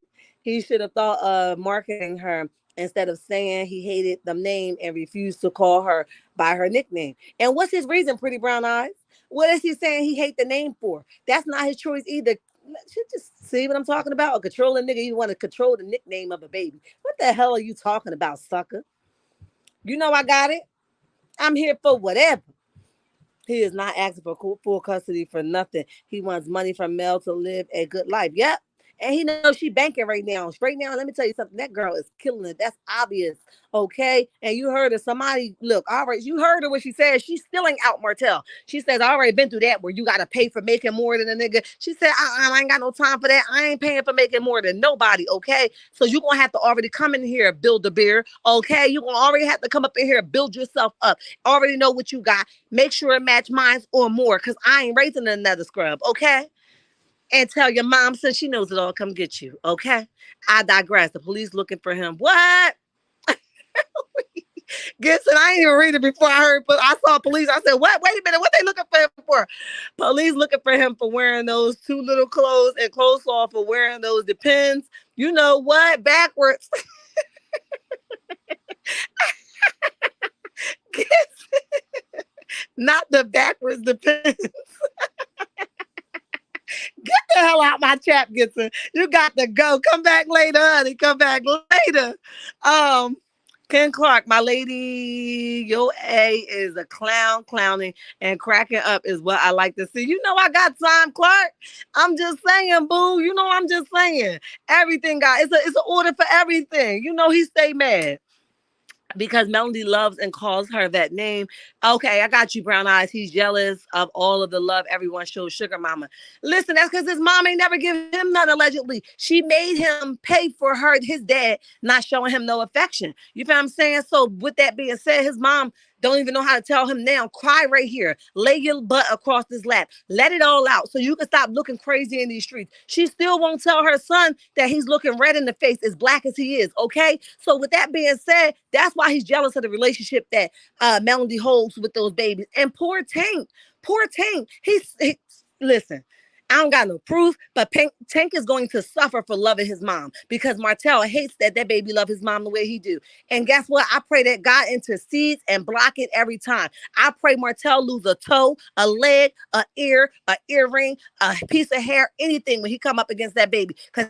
He should have thought of marketing her instead of saying he hated the name and refused to call her by her nickname. And what's his reason, Pretty Brown Eyes? What is he saying he hate the name for? That's not his choice either. You just see what I'm talking about? A controlling nigga, you want to control the nickname of a baby. What the hell are you talking about, sucker? You know I got it. I'm here for whatever. He is not asking for full custody for nothing. He wants money from Mel to live a good life. Yep. And he knows she banking right now. Straight now, let me tell you something. That girl is killing it. That's obvious. Okay. And you heard her. Somebody, look, all right. You heard her what she said. She's stealing out Martell. She says, I already been through that where you got to pay for making more than a nigga. She said, I ain't got no time for that. I ain't paying for making more than nobody. Okay. So you're going to have to already come in here, build a beer. Okay. You're going to already have to come up in here, build yourself up. Already know what you got. Make sure it match mine or more, because I ain't raising another scrub. Okay. And tell your mom, since she knows it all, come get you. Okay. I digress. The police looking for him. What? Gibson, I ain't even read it before I heard, but I saw police. I said, what? Wait a minute. What they looking for him for? Police looking for him for wearing those too little clothes and clothes off for wearing those Depends. You know what? Backwards. Not the backwards Depends. Get the hell out my chat, Gibson. You got to go. Come back later, honey. Come back later. Um, Ken Clark, my lady, your A is a clown, clowning and cracking up is what I like to see. You know I got time, Clark. I'm just saying, boo. You know I'm just saying. Everything got it's an order for everything. You know he stay mad because Melody loves and calls her that name. Okay, I got you, Brown Eyes. He's jealous of all of the love everyone shows Sugar Mama. Listen, that's because his mom ain't never given him none, allegedly. She made him pay for his dad not showing him no affection. You feel what I'm saying? So with that being said, his mom don't even know how to tell him now. Cry right here. Lay your butt across his lap. Let it all out so you can stop looking crazy in these streets. She still won't tell her son that he's looking red in the face, as black as he is, okay? So with that being said, that's why he's jealous of the relationship that Melody holds with those babies. And poor Tank, listen, I don't got no proof, but Tank is going to suffer for loving his mom because Martell hates that baby love his mom the way he do. And guess what? I pray that God intercedes and block it every time. I pray Martell lose a toe, a leg, a ear, a earring, a piece of hair, anything when he come up against that baby. Because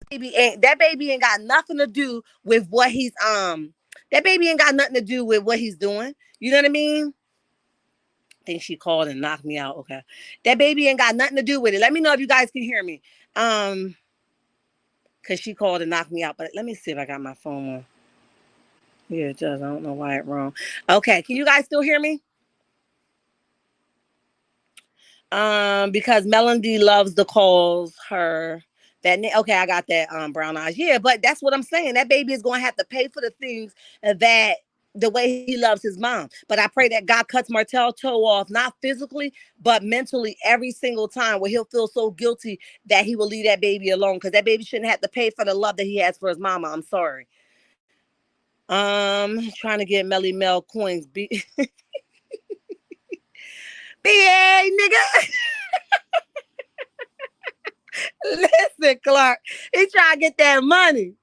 that baby ain't got nothing to do with what he's that baby ain't got nothing to do with what he's doing. You know what I mean? I think she called and knocked me out. Okay. That baby ain't got nothing to do with it. Let me know if you guys can hear me. Because she called and knocked me out. But let me see if I got my phone on. Yeah, it does. I don't know why it's wrong. Okay. Can you guys still hear me? Because Melody loves to calls her that okay, I got that Brown Eyes. Yeah, but that's what I'm saying. That baby is going to have to pay for the things that the way he loves his mom. But I pray that God cuts Martell toe off, not physically, but mentally every single time where he'll feel so guilty that he will leave that baby alone because that baby shouldn't have to pay for the love that he has for his mama. I'm sorry. Trying to get Melly Mel coins. BA, nigga. Listen, Clark, he trying to get that money.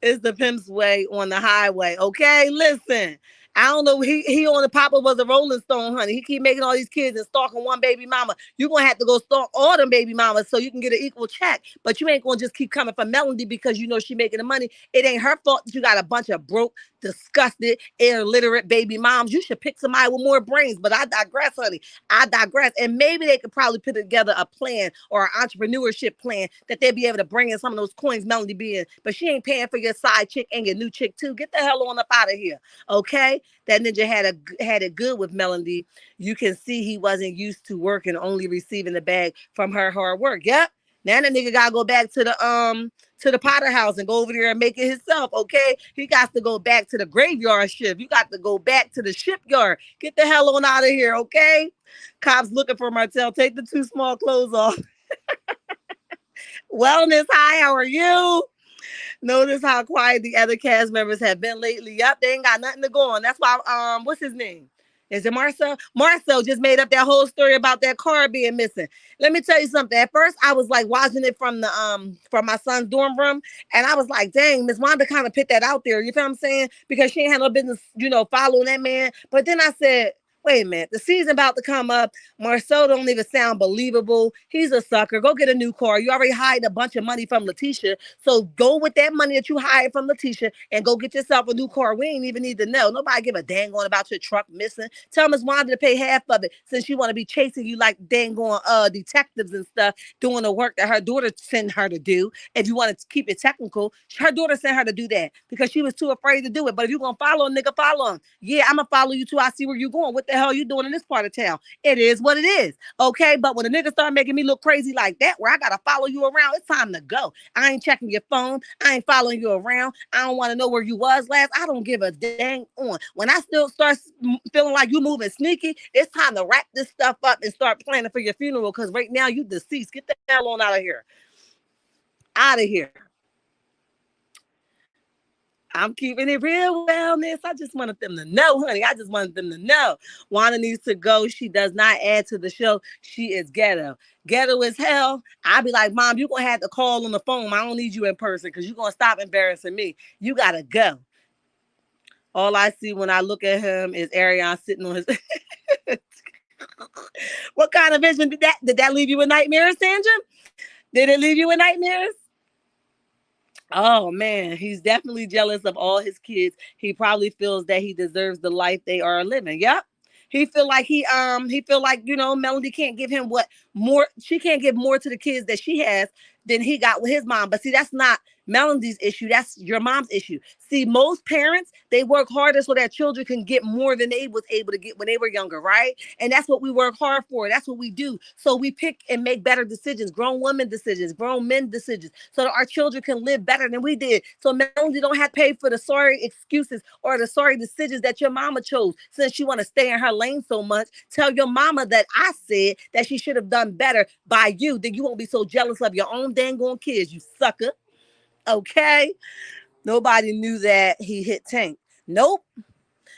It's the pimp's way on the highway. Okay, listen. I don't know. He on the Papa was a Rolling Stone, honey. He keep making all these kids and stalking one baby mama. You're gonna have to go stalk all them baby mamas so you can get an equal check. But you ain't gonna just keep coming for Melody because you know she making the money. It ain't her fault that you got a bunch of broke, disgusted, illiterate baby moms. You should pick somebody with more brains. But I digress, honey. I digress. And maybe they could probably put together a plan or an entrepreneurship plan that they'd be able to bring in some of those coins Melody be in. But she ain't paying for your side chick and your new chick too. Get the hell on up out of here. Okay? That ninja had it good with Melody. You can see he wasn't used to working, only receiving the bag from her hard work. Yep. Now the nigga gotta go back to the Potter house and go over there and make it himself. Okay, he got to go back to the graveyard shift. You got to go back to the shipyard. Get the hell on out of here. Okay, cops looking for Martell. Take the too small clothes off. Wellness, hi, how are you? Notice how quiet the other cast members have been lately. Yup, they ain't got nothing to go on. That's why, what's his name? Is it Marcel? Marcel just made up that whole story about that car being missing. Let me tell you something. At first, I was like watching it from my son's dorm room, and I was like, dang, Miss Wanda kind of put that out there. You feel what I'm saying? Because she ain't had no business, following that man. But then I said, wait a minute, the season about to come up. Marcel don't even sound believable. He's a sucker. Go get a new car. You already hired a bunch of money from Letitia. So go with that money that you hired from Letitia and go get yourself a new car. We ain't even need to know. Nobody give a dang on about your truck missing. Tell Miss Wanda to pay half of it since she want to be chasing you like dang on detectives and stuff doing the work that her daughter sent her to do. If you want to keep it technical, her daughter sent her to do that because she was too afraid to do it. But if you're going to follow a nigga, follow him. Yeah, I'm going to follow you too. I see where you're going. What the hell you doing in this part of town? It is what it is. Okay. But when a nigga start making me look crazy like that, where I got to follow you around, it's time to go. I ain't checking your phone. I ain't following you around. I don't want to know where you was last. I don't give a dang on. When I still start feeling like you moving sneaky, it's time to wrap this stuff up and start planning for your funeral. Because right now you deceased. Get the hell on out of here. Out of here. I'm keeping it real wellness. I just wanted them to know, honey. I just wanted them to know. Wanda needs to go. She does not add to the show. She is ghetto. Ghetto as hell. I'll be like, Mom, you're going to have to call on the phone. I don't need you in person because you're going to stop embarrassing me. You got to go. All I see when I look at him is Arionne sitting on his... What kind of vision did that leave you in nightmares, Sandra? Did it leave you in nightmares? Oh man, he's definitely jealous of all his kids. He probably feels that he deserves the life they are living. Yep. He feel like, Melody can't give him what more she can't give more to the kids that she has than he got with his mom. But see, that's not Melody's issue. That's your mom's issue. See, most parents, they work harder so their children can get more than they was able to get when they were younger, right? And that's what we work hard for. That's what we do. So we pick and make better decisions, grown women decisions, grown men decisions, so that our children can live better than we did. So Melody don't have to pay for the sorry excuses or the sorry decisions that your mama chose. Since she want to stay in her lane so much, tell your mama that I said that she should have done better by you. Then you won't be so jealous of your own dang on kids, you sucker. Okay? Nobody knew that he hit Tank. Nope.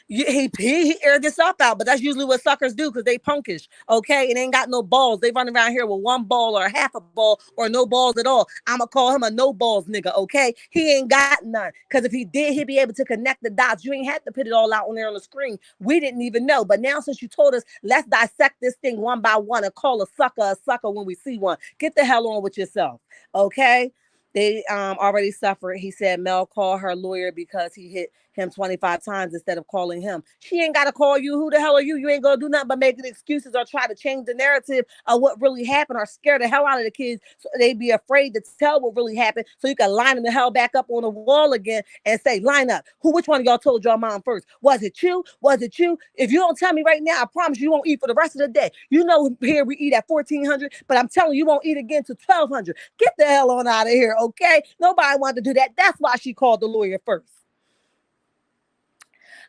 He aired this up out, but that's usually what suckers do because they punkish, okay? And ain't got no balls. They run around here with one ball or half a ball or no balls at all. I'ma call him a no balls nigga, okay? He ain't got none. Because if he did, he'd be able to connect the dots. You ain't had to put it all out on there on the screen. We didn't even know. But now since you told us, let's dissect this thing one by one and call a sucker when we see one. Get the hell on with yourself, okay? They already suffered. He said Mel called her lawyer because he hit him 25 times instead of calling him. She ain't got to call you. Who the hell are you? You ain't going to do nothing but making excuses or try to change the narrative of what really happened or scare the hell out of the kids so they be afraid to tell what really happened so you can line them the hell back up on the wall again and say, line up. Which one of y'all told your mom first? Was it you? Was it you? If you don't tell me right now, I promise you won't eat for the rest of the day. You know here we eat at 1,400, but I'm telling you, you won't eat again to 1,200. Get the hell on out of here, okay? Nobody wanted to do that. That's why she called the lawyer first.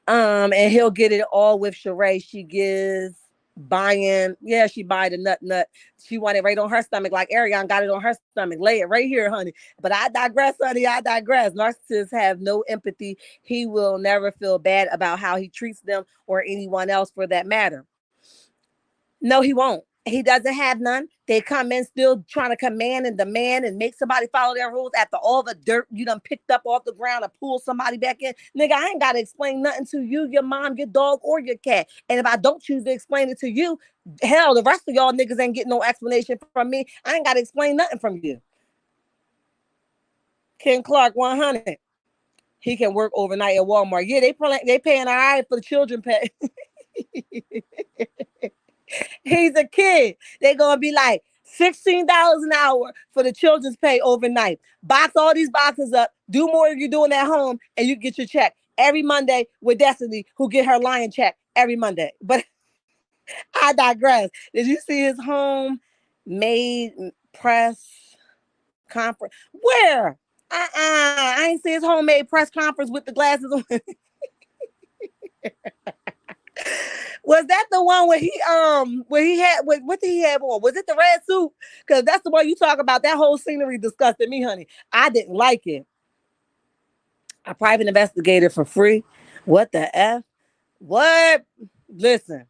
And he'll get it all with Sheree. She gives buying, yeah, she buy the nut. She want it right on her stomach, like Arionne got it on her stomach. Lay it right here, honey. But I digress, honey. I digress. Narcissists have no empathy. He will never feel bad about how he treats them or anyone else for that matter. No, he won't. He doesn't have none. They come in still trying to command and demand and make somebody follow their rules after all the dirt you done picked up off the ground and pull somebody back in. Nigga, I ain't got to explain nothing to you, your mom, your dog, or your cat. And if I don't choose to explain it to you, hell, the rest of y'all niggas ain't getting no explanation from me. I ain't got to explain nothing from you. Ken Clark, 100. He can work overnight at Walmart. Yeah, they paying all right for the children pay. He's a kid. They're gonna be like $16 an hour for the children's pay overnight. Box all these boxes up, do more than you're doing at home, and you get your check every Monday with Destiny, who get her lion check every Monday. But I digress. Did you see his home made press conference? Where? I ain't see his homemade press conference with the glasses on. Was that the one where he had what did he have on? Was it the red suit? Because that's the one you talk about. That whole scenery disgusted me, honey. I didn't like it. A private investigator for free. What the F? What? Listen.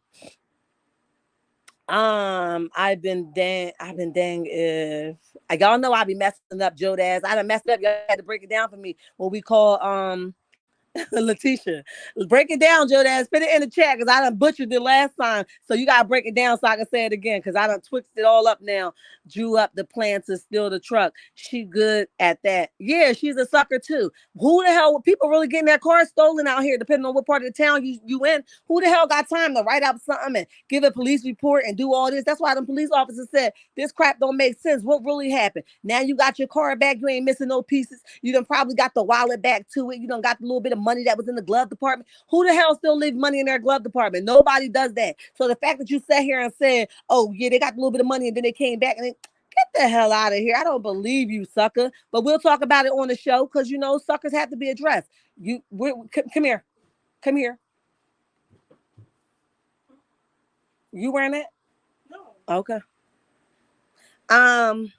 I've been dang if y'all know I be messing up Joe Dads. I done messed up. Y'all had to break it down for me. What we call Letitia. Break it down, Joe Dad. Put it in the chat because I done butchered it last time. So you gotta break it down so I can say it again because I done twisted it all up now. Drew up the plan to steal the truck. She good at that. Yeah, she's a sucker too. Who the hell people really getting their car stolen out here, depending on what part of the town you in? Who the hell got time to write up something and give a police report and do all this? That's why the police officer said this crap don't make sense. What really happened? Now you got your car back, you ain't missing no pieces. You done probably got the wallet back to it. You done got the little bit of money that was in the glove department. Who the hell still leave money in their glove department? Nobody does that. So the fact that you sat here and said, oh yeah, they got a little bit of money and then they came back and get the hell out of here. I don't believe you, sucker. But we'll talk about it on the show because suckers have to be addressed. Come here. Come here. You wearing it? No. Okay. Um,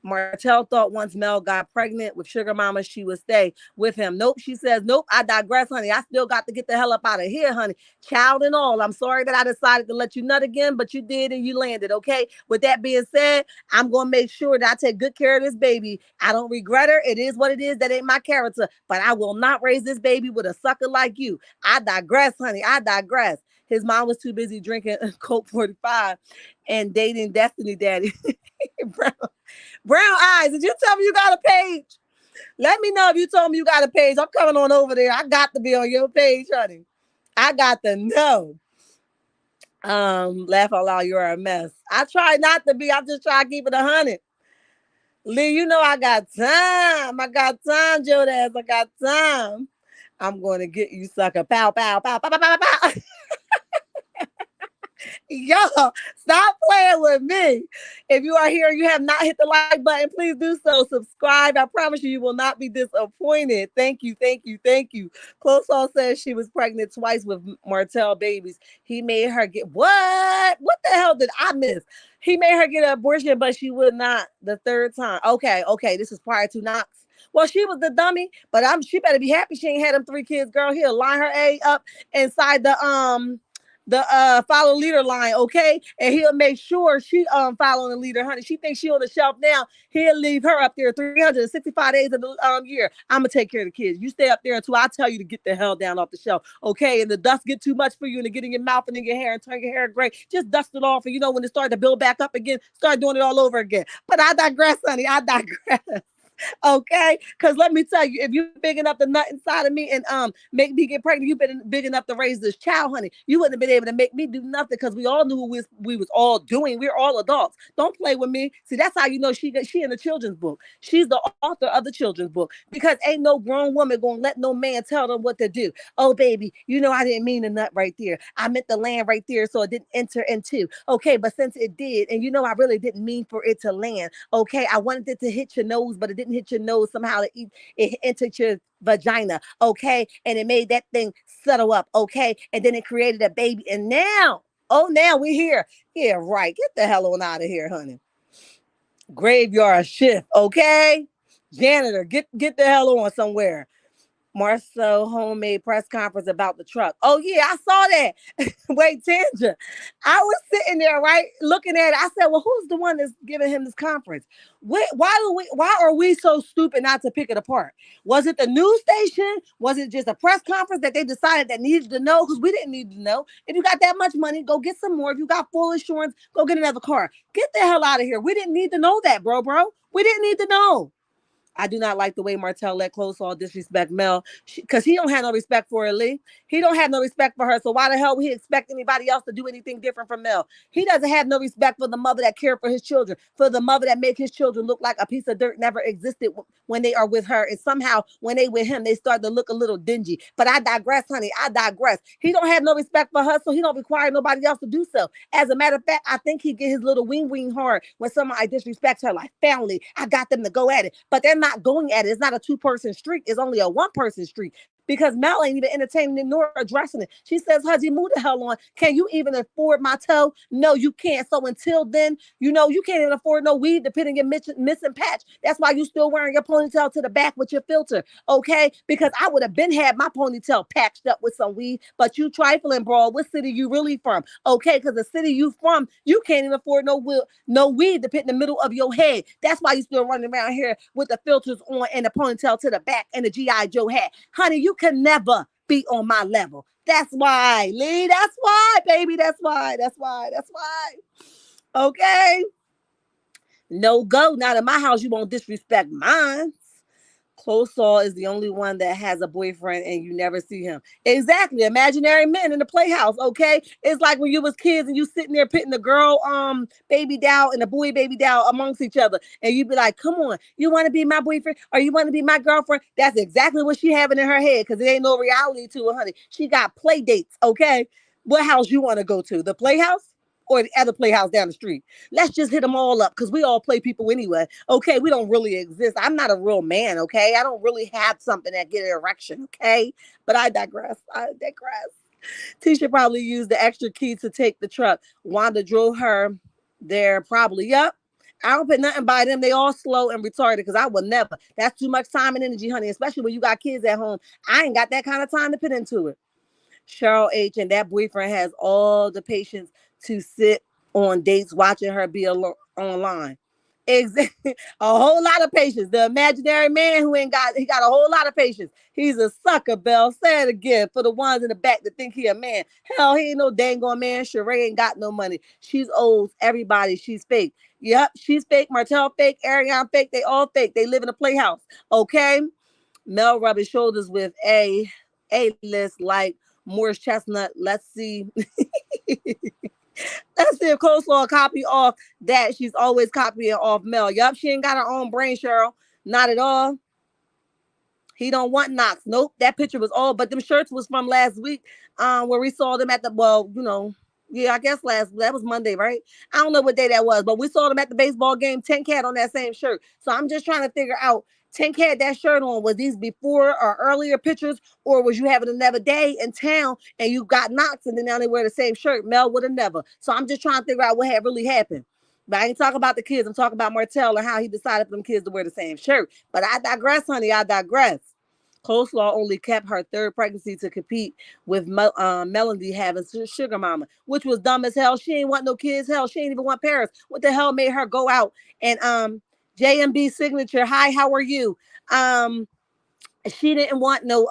Martell thought once Mel got pregnant with Sugar Mama, she would stay with him. Nope, she says, nope, I digress, honey. I still got to get the hell up out of here, honey. Child and all. I'm sorry that I decided to let you nut again, but you did and you landed, okay? With that being said, I'm going to make sure that I take good care of this baby. I don't regret her. It is what it is. That ain't my character. But I will not raise this baby with a sucker like you. I digress, honey. I digress. His mom was too busy drinking Coke 45 and dating Destiny Daddy. Brown eyes, did you tell me you got a page? Let me know if you told me you got a page. I'm coming on over there. I got to be on your page, honey. I got to know. Laugh out loud, you're a mess. I try not to be. I'm just trying to keep it 100. Lee, you know I got time. I got time, Jodas. I got time. I'm going to get you, sucker. Pow, pow, pow, pow, pow, pow, pow. Y'all, stop playing with me. If you are here and you have not hit the like button, please do so. Subscribe. I promise you, you will not be disappointed. Thank you, thank you, thank you. Close All says she was pregnant twice with Martell babies. He made her get what? What the hell did I miss? He made her get an abortion, but she would not the third time. Okay, this is prior to Knox. Well, she was the dummy, but she better be happy she ain't had them 3 kids, girl. He'll line her A up inside the follow leader line, okay? And he'll make sure she following the leader, honey. She thinks she on the shelf now. He'll leave her up there 365 days of the year. I'm gonna take care of the kids. You stay up there until I tell you to get the hell down off the shelf, okay? And the dust get too much for you and it get in your mouth and in your hair and turn your hair gray. Just dust it off, and when it started to build back up again, start doing it all over again. But I digress, honey. I digress. Okay, because let me tell you, if you're big enough to nut inside of me and make me get pregnant, you've been big enough to raise this child, honey. You wouldn't have been able to make me do nothing because we all knew what we was all doing. We're all adults. Don't play with me. See, that's how you know she in the children's book. She's the author of the children's book, because ain't no grown woman gonna let no man tell them what to do. Oh, baby, I didn't mean to nut right there. I meant the land right there, so it didn't enter into. Okay, but since it did, and I really didn't mean for it to land. Okay, I wanted it to hit your nose, but it didn't hit your nose. Somehow it entered your vagina. Okay, and it made that thing settle up. Okay, and then it created a baby, and now we're here. Yeah, right. Get the hell on out of here, honey. Graveyard shift. Okay, janitor, get the hell on somewhere. Marcel homemade press conference about the truck. Oh yeah, I saw that. Wait, Tanja, I was sitting there, right, looking at it. I said, well, who's the one that's giving him this conference? Why are we so stupid not to pick it apart? Was it the news station? Was it just a press conference that they decided that needed to know? Because we didn't need to know. If you got that much money, go get some more. If you got full insurance, go get another car. Get the hell out of here. We didn't need to know that, bro. We didn't need to know. I do not like the way Martell let Close All disrespect Mel, because he don't have no respect for her, Lee. He don't have no respect for her. So why the hell would he expect anybody else to do anything different from Mel? He doesn't have no respect for the mother that cared for his children, for the mother that make his children look like a piece of dirt never existed when they are with her. And somehow when they with him, they start to look a little dingy. But I digress, honey. I digress. He don't have no respect for her, so he don't require nobody else to do so. As a matter of fact, I think he get his little wing hard when somebody disrespects her like family. I got them to go at it. But they're not going at it. It's not a 2-person streak. It's only a 1-person streak, because Mel ain't even entertaining it nor addressing it. She says, Hudgy, move the hell on. Can you even afford my toe? No, you can't. So until then, you can't even afford no weed to put in your missing patch. That's why you still wearing your ponytail to the back with your filter, okay? Because I would have been had my ponytail patched up with some weed, but you trifling, bro. What city you really from? Okay, because the city you from, you can't even afford no weed to put in the middle of your head. That's why you still running around here with the filters on and the ponytail to the back and the G.I. Joe hat. Honey, you can never be on my level. That's why, Lee. That's why, baby. That's why. Okay? No go. Not in my house. You won't disrespect mine. Close Saw is the only one that has a boyfriend and you never see him. Exactly. Imaginary men in the playhouse, okay? It's like when you was kids and you sitting there pitting the girl baby doll and the boy baby doll amongst each other. And you be like, come on, you want to be my boyfriend or you want to be my girlfriend? That's exactly what she having in her head, because it ain't no reality to it, honey. She got play dates, okay? What house you want to go to? The playhouse? Or the other playhouse down the street? Let's just hit them all up, because we all play people anyway. Okay, we don't really exist. I'm not a real man, okay? I don't really have something that get an erection, okay? But I digress. Tisha probably used the extra key to take the truck. Wanda drove her there, probably. Yep. I don't put nothing by them. They all slow and retarded because I will never. That's too much time and energy, honey, especially when you got kids at home. I ain't got that kind of time to put into it. Cheryl H. and that boyfriend has all the patience to sit on dates watching her be online. Exactly. A whole lot of patience. The imaginary man who ain't got, he got a whole lot of patience. He's a sucker, Bell. Say it again for the ones in the back that think he a man. Hell, he ain't no dang on man. Sheree ain't got no money. She's owes everybody. She's fake. Yep, she's fake. Martell fake. Arionne fake. They all fake. They live in a playhouse. Okay? Mel rubbing shoulders with A-list like Morris Chestnut. Let's see. Let's see if Coleslaw copy off that. She's always copying off Mel. Yup, she ain't got her own brain, Cheryl. Not at all. He don't want Knox. Nope, that picture was all. But them shirts was from last week, where we saw them at the yeah, I guess that was Monday, right? I don't know what day that was, but we saw them at the baseball game. 10 cat on that same shirt. So I'm just trying to figure out 10 cat that shirt on. Was these before or earlier pictures, or was you having another day in town and you got Knox and then now they wear the same shirt? Mel would have never. So I'm just trying to figure out what had really happened. But I ain't talking about the kids. I'm talking about Martell and how he decided for them kids to wear the same shirt. But I digress, honey. I digress. Coleslaw only kept her third pregnancy to compete with Melody having sugar mama, which was dumb as hell. She ain't want no kids. Hell, she ain't even want Paris. What the hell made her go out and JMB signature? Hi, how are you? She didn't want no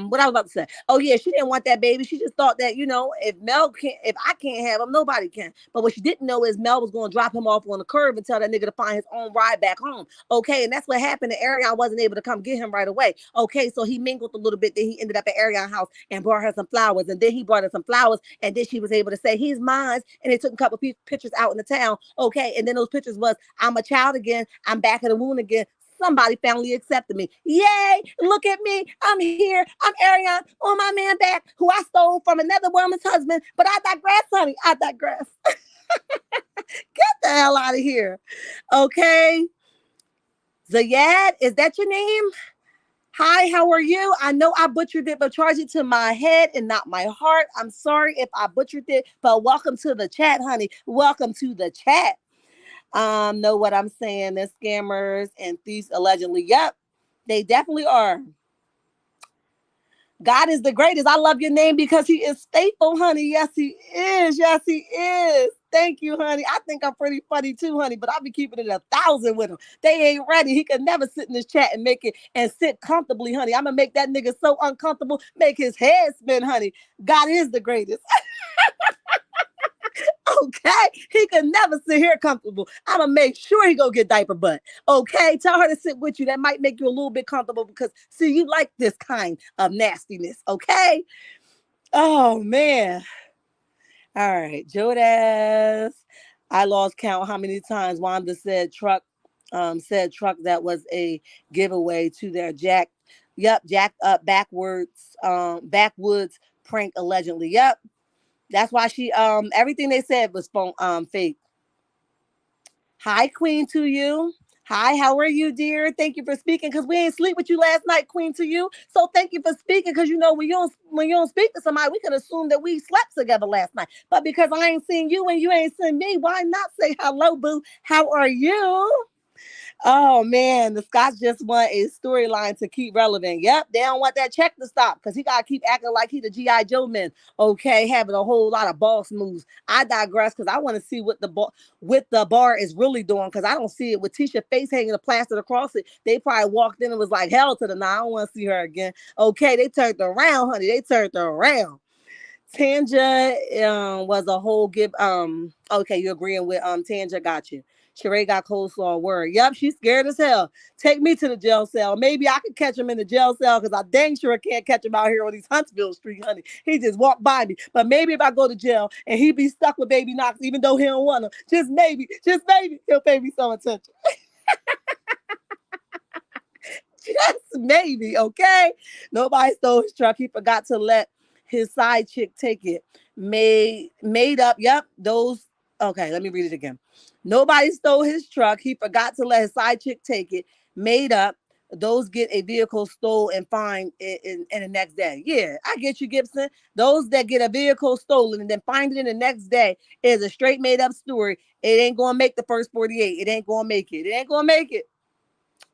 what I was about to say. Oh yeah, she didn't want that baby. She just thought that, if I can't have him, nobody can. But what she didn't know is Mel was going to drop him off on the curb and tell that nigga to find his own ride back home. Okay, and that's what happened. To Ariane wasn't able to come get him right away. Okay, so he mingled a little bit. Then he ended up at Arionne's house and brought her some flowers. And then he brought her some flowers. And then she was able to say, he's mine. And they took a couple of pictures out in the town. Okay, and then those pictures was, I'm a child again. I'm back in the womb again. Somebody finally accepted me. Yay! Look at me. I'm here. I'm Arionne on my man back, who I stole from another woman's husband. But I digress, honey. I digress. Get the hell out of here. Okay. Zayad, is that your name? Hi, how are you? I know I butchered it, but charge it to my head and not my heart. I'm sorry if I butchered it, but welcome to the chat, honey. Welcome to the chat. Know what I'm saying? They're scammers and thieves allegedly. Yep, they definitely are. God is the greatest. I love your name because he is faithful, honey. Yes, he is. Yes, he is. Thank you, honey. I think I'm pretty funny too, honey, but I'll be keeping it 1,000 with him. They ain't ready. He could never sit in this chat and make it and sit comfortably, honey. I'm going to make that nigga so uncomfortable, make his head spin, honey. God is the greatest. Okay, he can never sit here comfortable. I'm gonna make sure he go get diaper butt. Okay, tell her to sit with you. That might make you a little bit comfortable because see, you like this kind of nastiness. Okay. Oh man. All right, Jodas. I lost count how many times Wanda said truck that was a giveaway to their jack. Yep, jacked up backwoods prank allegedly. Yep. That's why she everything they said was fake. Hi, Queen to you. Hi, how are you, dear? Thank you for speaking because we ain't sleep with you last night, Queen to you. So thank you for speaking because when you don't speak to somebody, we can assume that we slept together last night. But because I ain't seen you and you ain't seen me, why not say hello, boo? How are you? Oh man, the Scots just want a storyline to keep relevant. Yep, they don't want that check to stop because he gotta keep acting like he the GI Joe man. Okay, having a whole lot of boss moves. I digress because I want to see what the bar is really doing because I don't see it with Tisha face hanging a plastered across it. They probably walked in and was like hell to the nah. I don't want to see her again. Okay, they turned around, honey. They turned around. Tanja was a whole give. Okay, you're agreeing with Tanja. Got you. Sheree got coleslaw word. Yep, she's scared as hell. Take me to the jail cell. Maybe I could catch him in the jail cell because I dang sure can't catch him out here on these Huntsville Street, honey. He just walked by me. But maybe if I go to jail and he be stuck with Baby Knox, even though he don't want him, just maybe, he'll pay me some attention. Just maybe, okay? Nobody stole his truck. He forgot to let his side chick take it. Made up. Yep, those. Okay, let me read it again. Nobody stole his truck. He forgot to let his side chick take it. Made up. those get a vehicle stole and find in the next day. Yeah, I get you, Gibson. Those that get a vehicle stolen and then find it in the next day is a straight made up story. It ain't gonna make the first 48. It ain't gonna make it. It ain't gonna make it.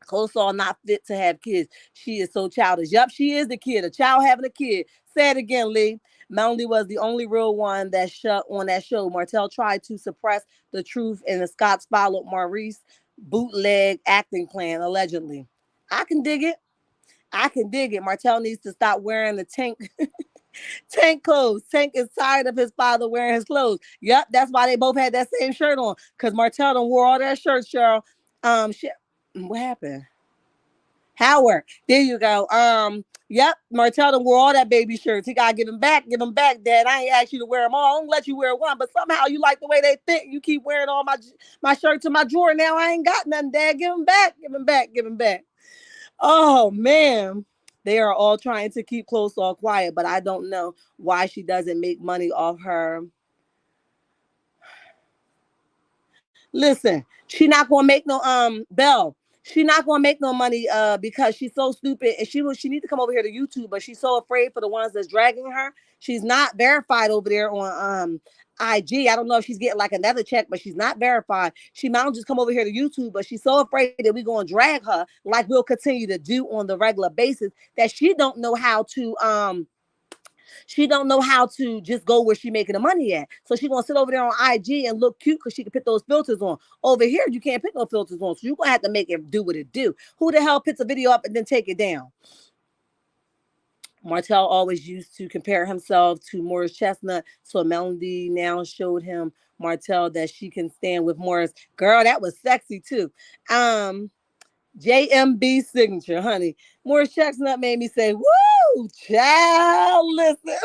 Coleslaw not fit to have kids. She is so childish. Yup, she is the kid. A child having a kid. Say it again, Lee. Melanie was the only real one that shut on that show. Martell tried to suppress the truth, and the Scots followed Maurice bootleg acting plan, allegedly. I can dig it. I can dig it. Martell needs to stop wearing the tank clothes. Tank is tired of his father wearing his clothes. Yep, that's why they both had that same shirt on. Cause Martell done wore all that shirts, Cheryl. What happened? Howard. There you go. Yep. Martell done wore all that baby shirts. He gotta give them back. Give them back, Dad. I ain't asked you to wear them all. I don't let you wear one, but somehow you like the way they fit. You keep wearing all my shirts in my drawer. Now I ain't got nothing, Dad. Give them back. Give them back. Give them back. Oh man. They are all trying to keep close all quiet, but I don't know why she doesn't make money off her. Listen, she not gonna make no Bell. She not gonna make no money because she's so stupid, and she need to come over here to YouTube, but she's so afraid for the ones that's dragging her. She's not verified over there on IG. I don't know if she's getting like another check, but she's not verified. She might just come over here to YouTube, but she's so afraid that we're gonna drag her like we'll continue to do on the regular basis that she don't know how to just go where she making the money at. So she gonna sit over there on IG and look cute because she can put those filters on. Over here, you can't put no filters on. So you're gonna have to make it do what it do. Who the hell puts a video up and then take it down? Martell always used to compare himself to Morris Chestnut. So Melody now showed him Martell that she can stand with Morris. Girl, that was sexy too. JMB signature, honey. Morris Chestnut made me say, woo, child, listen.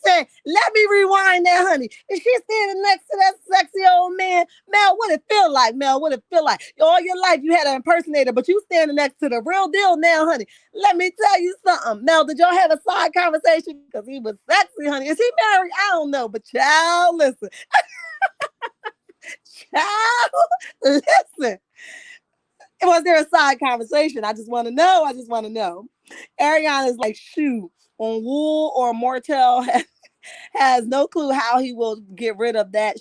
Said, let me rewind that, honey. And she's standing next to that sexy old man. Mel, what it feel like, Mel? What it feel like? All your life you had an impersonator, but you standing next to the real deal now, honey. Let me tell you something. Mel, did y'all have a side conversation? Because he was sexy, honey. Is he married? I don't know. But child, listen. Child, listen. Was there a side conversation? I just want to know. I just want to know. Arionne is like, shoot, on Wool or Martell has no clue how he will get rid of that.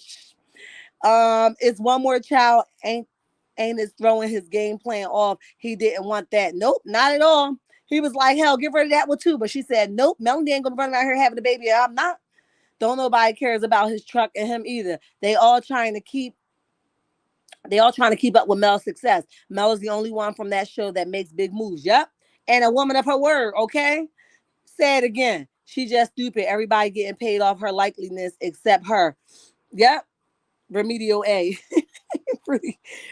It's one more child. Ain't is throwing his game plan off. He didn't want that. Nope, not at all. He was like, hell, get rid of that one too. But she said, nope, Melanie ain't gonna run out here having a baby. I'm not. Don't nobody cares about his truck and him either. They all trying to keep up with Mel's success. Mel is the only one from that show that makes big moves. Yep. And a woman of her word, okay? Say it again. She just stupid. Everybody getting paid off her likeliness except her. Yep. Remedial A.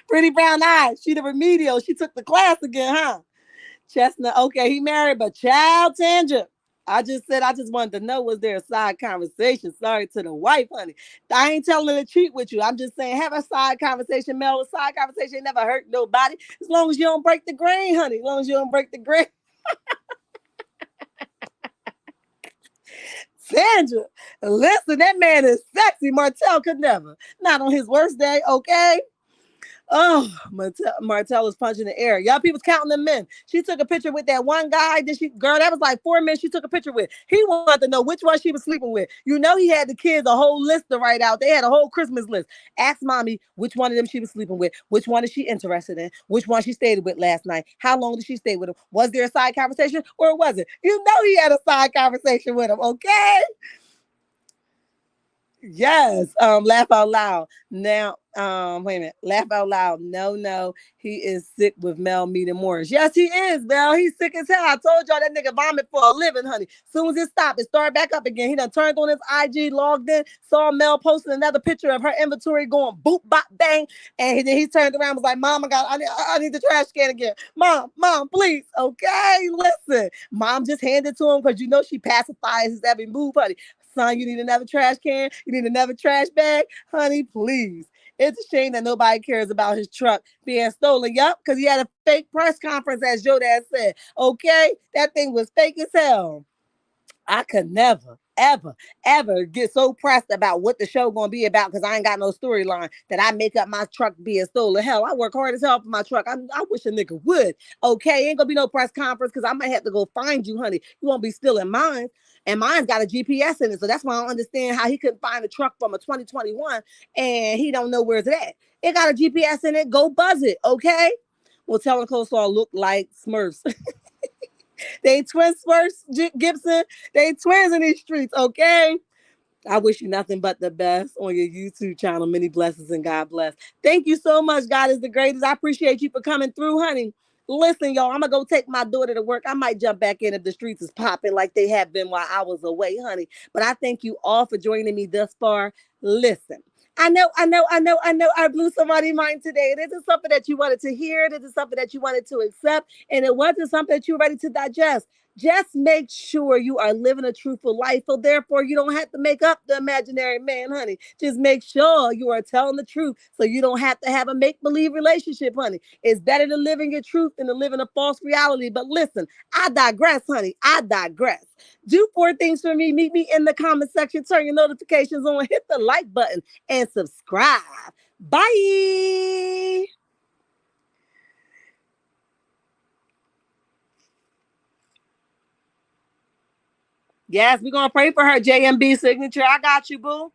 pretty brown eyes. She the remedial. She took the class again, huh? Chestnut. Okay, he married, but child tangent. I just said I just wanted to know, was there a side conversation? Sorry to the wife, honey. I ain't telling her to cheat with you. I'm just saying have a side conversation, Mel. A side conversation never hurt nobody. As long as you don't break the grain, honey. As long as you don't break the grain. Sandra, listen, that man is sexy. Martell could never. Not on his worst day, okay? Oh, Martell is punching the air. Y'all people's counting the men. She took a picture with that one guy. Girl, that was like 4 men she took a picture with. He wanted to know which one she was sleeping with. You know, he had the kids a whole list to write out. They had a whole Christmas list. Ask mommy which one of them she was sleeping with. Which one is she interested in? Which one she stayed with last night? How long did she stay with him? Was there a side conversation or was it? You know he had a side conversation with him, okay? Yes. Laugh out loud. Now, wait a minute. Laugh out loud. No. He is sick with Mel meeting Morris. Yes, he is, Mel. He's sick as hell. I told y'all that nigga vomit for a living, honey. Soon as it stopped, it started back up again. He done turned on his IG, logged in, saw Mel posting another picture of her inventory going boop, bop, bang. And then he turned around and was like, Mom, I need the trash can again. Mom, please. Okay, listen. Mom just handed to him because you know she pacifies his every move, honey. Son, you need another trash can? You need another trash bag? Honey, please. It's a shame that nobody cares about his truck being stolen. Yup, because he had a fake press conference, as Joe Dad said. Okay? That thing was fake as hell. I could never, ever, ever get so pressed about what the show gonna be about because I ain't got no storyline that I make up my truck being stolen. Hell, I work hard as hell for my truck. I wish a nigga would. Okay, ain't gonna be no press conference because I might have to go find you, honey. You won't be stealing mine. And mine's got a GPS in it. So that's why I don't understand how he couldn't find a truck from a 2021 and he don't know where's it at. It got a GPS in it. Go buzz it, okay? Well, tell him Coleslaw look like Smurfs. They twin Smurfs, Gibson. They twins in these streets, okay? I wish you nothing but the best on your YouTube channel. Many blessings and God bless. Thank you so much. God is the greatest. I appreciate you for coming through, honey. Listen, y'all, I'm going to go take my daughter to work. I might jump back in if the streets is popping like they have been while I was away, honey. But I thank you all for joining me thus far. Listen. I blew somebody's mind today. This is something that you wanted to hear. This is something that you wanted to accept. And it wasn't something that you were ready to digest. Just make sure you are living a truthful life. So therefore, you don't have to make up the imaginary man, honey. Just make sure you are telling the truth so you don't have to have a make-believe relationship, honey. It's better to live in your truth than to live in a false reality. But listen, I digress, honey. I digress. Do 4 things for me. Meet me in the comment section. Turn your notifications on. Hit the like button and subscribe. Bye. Yes, we're going to pray for her JMB signature. I got you, boo.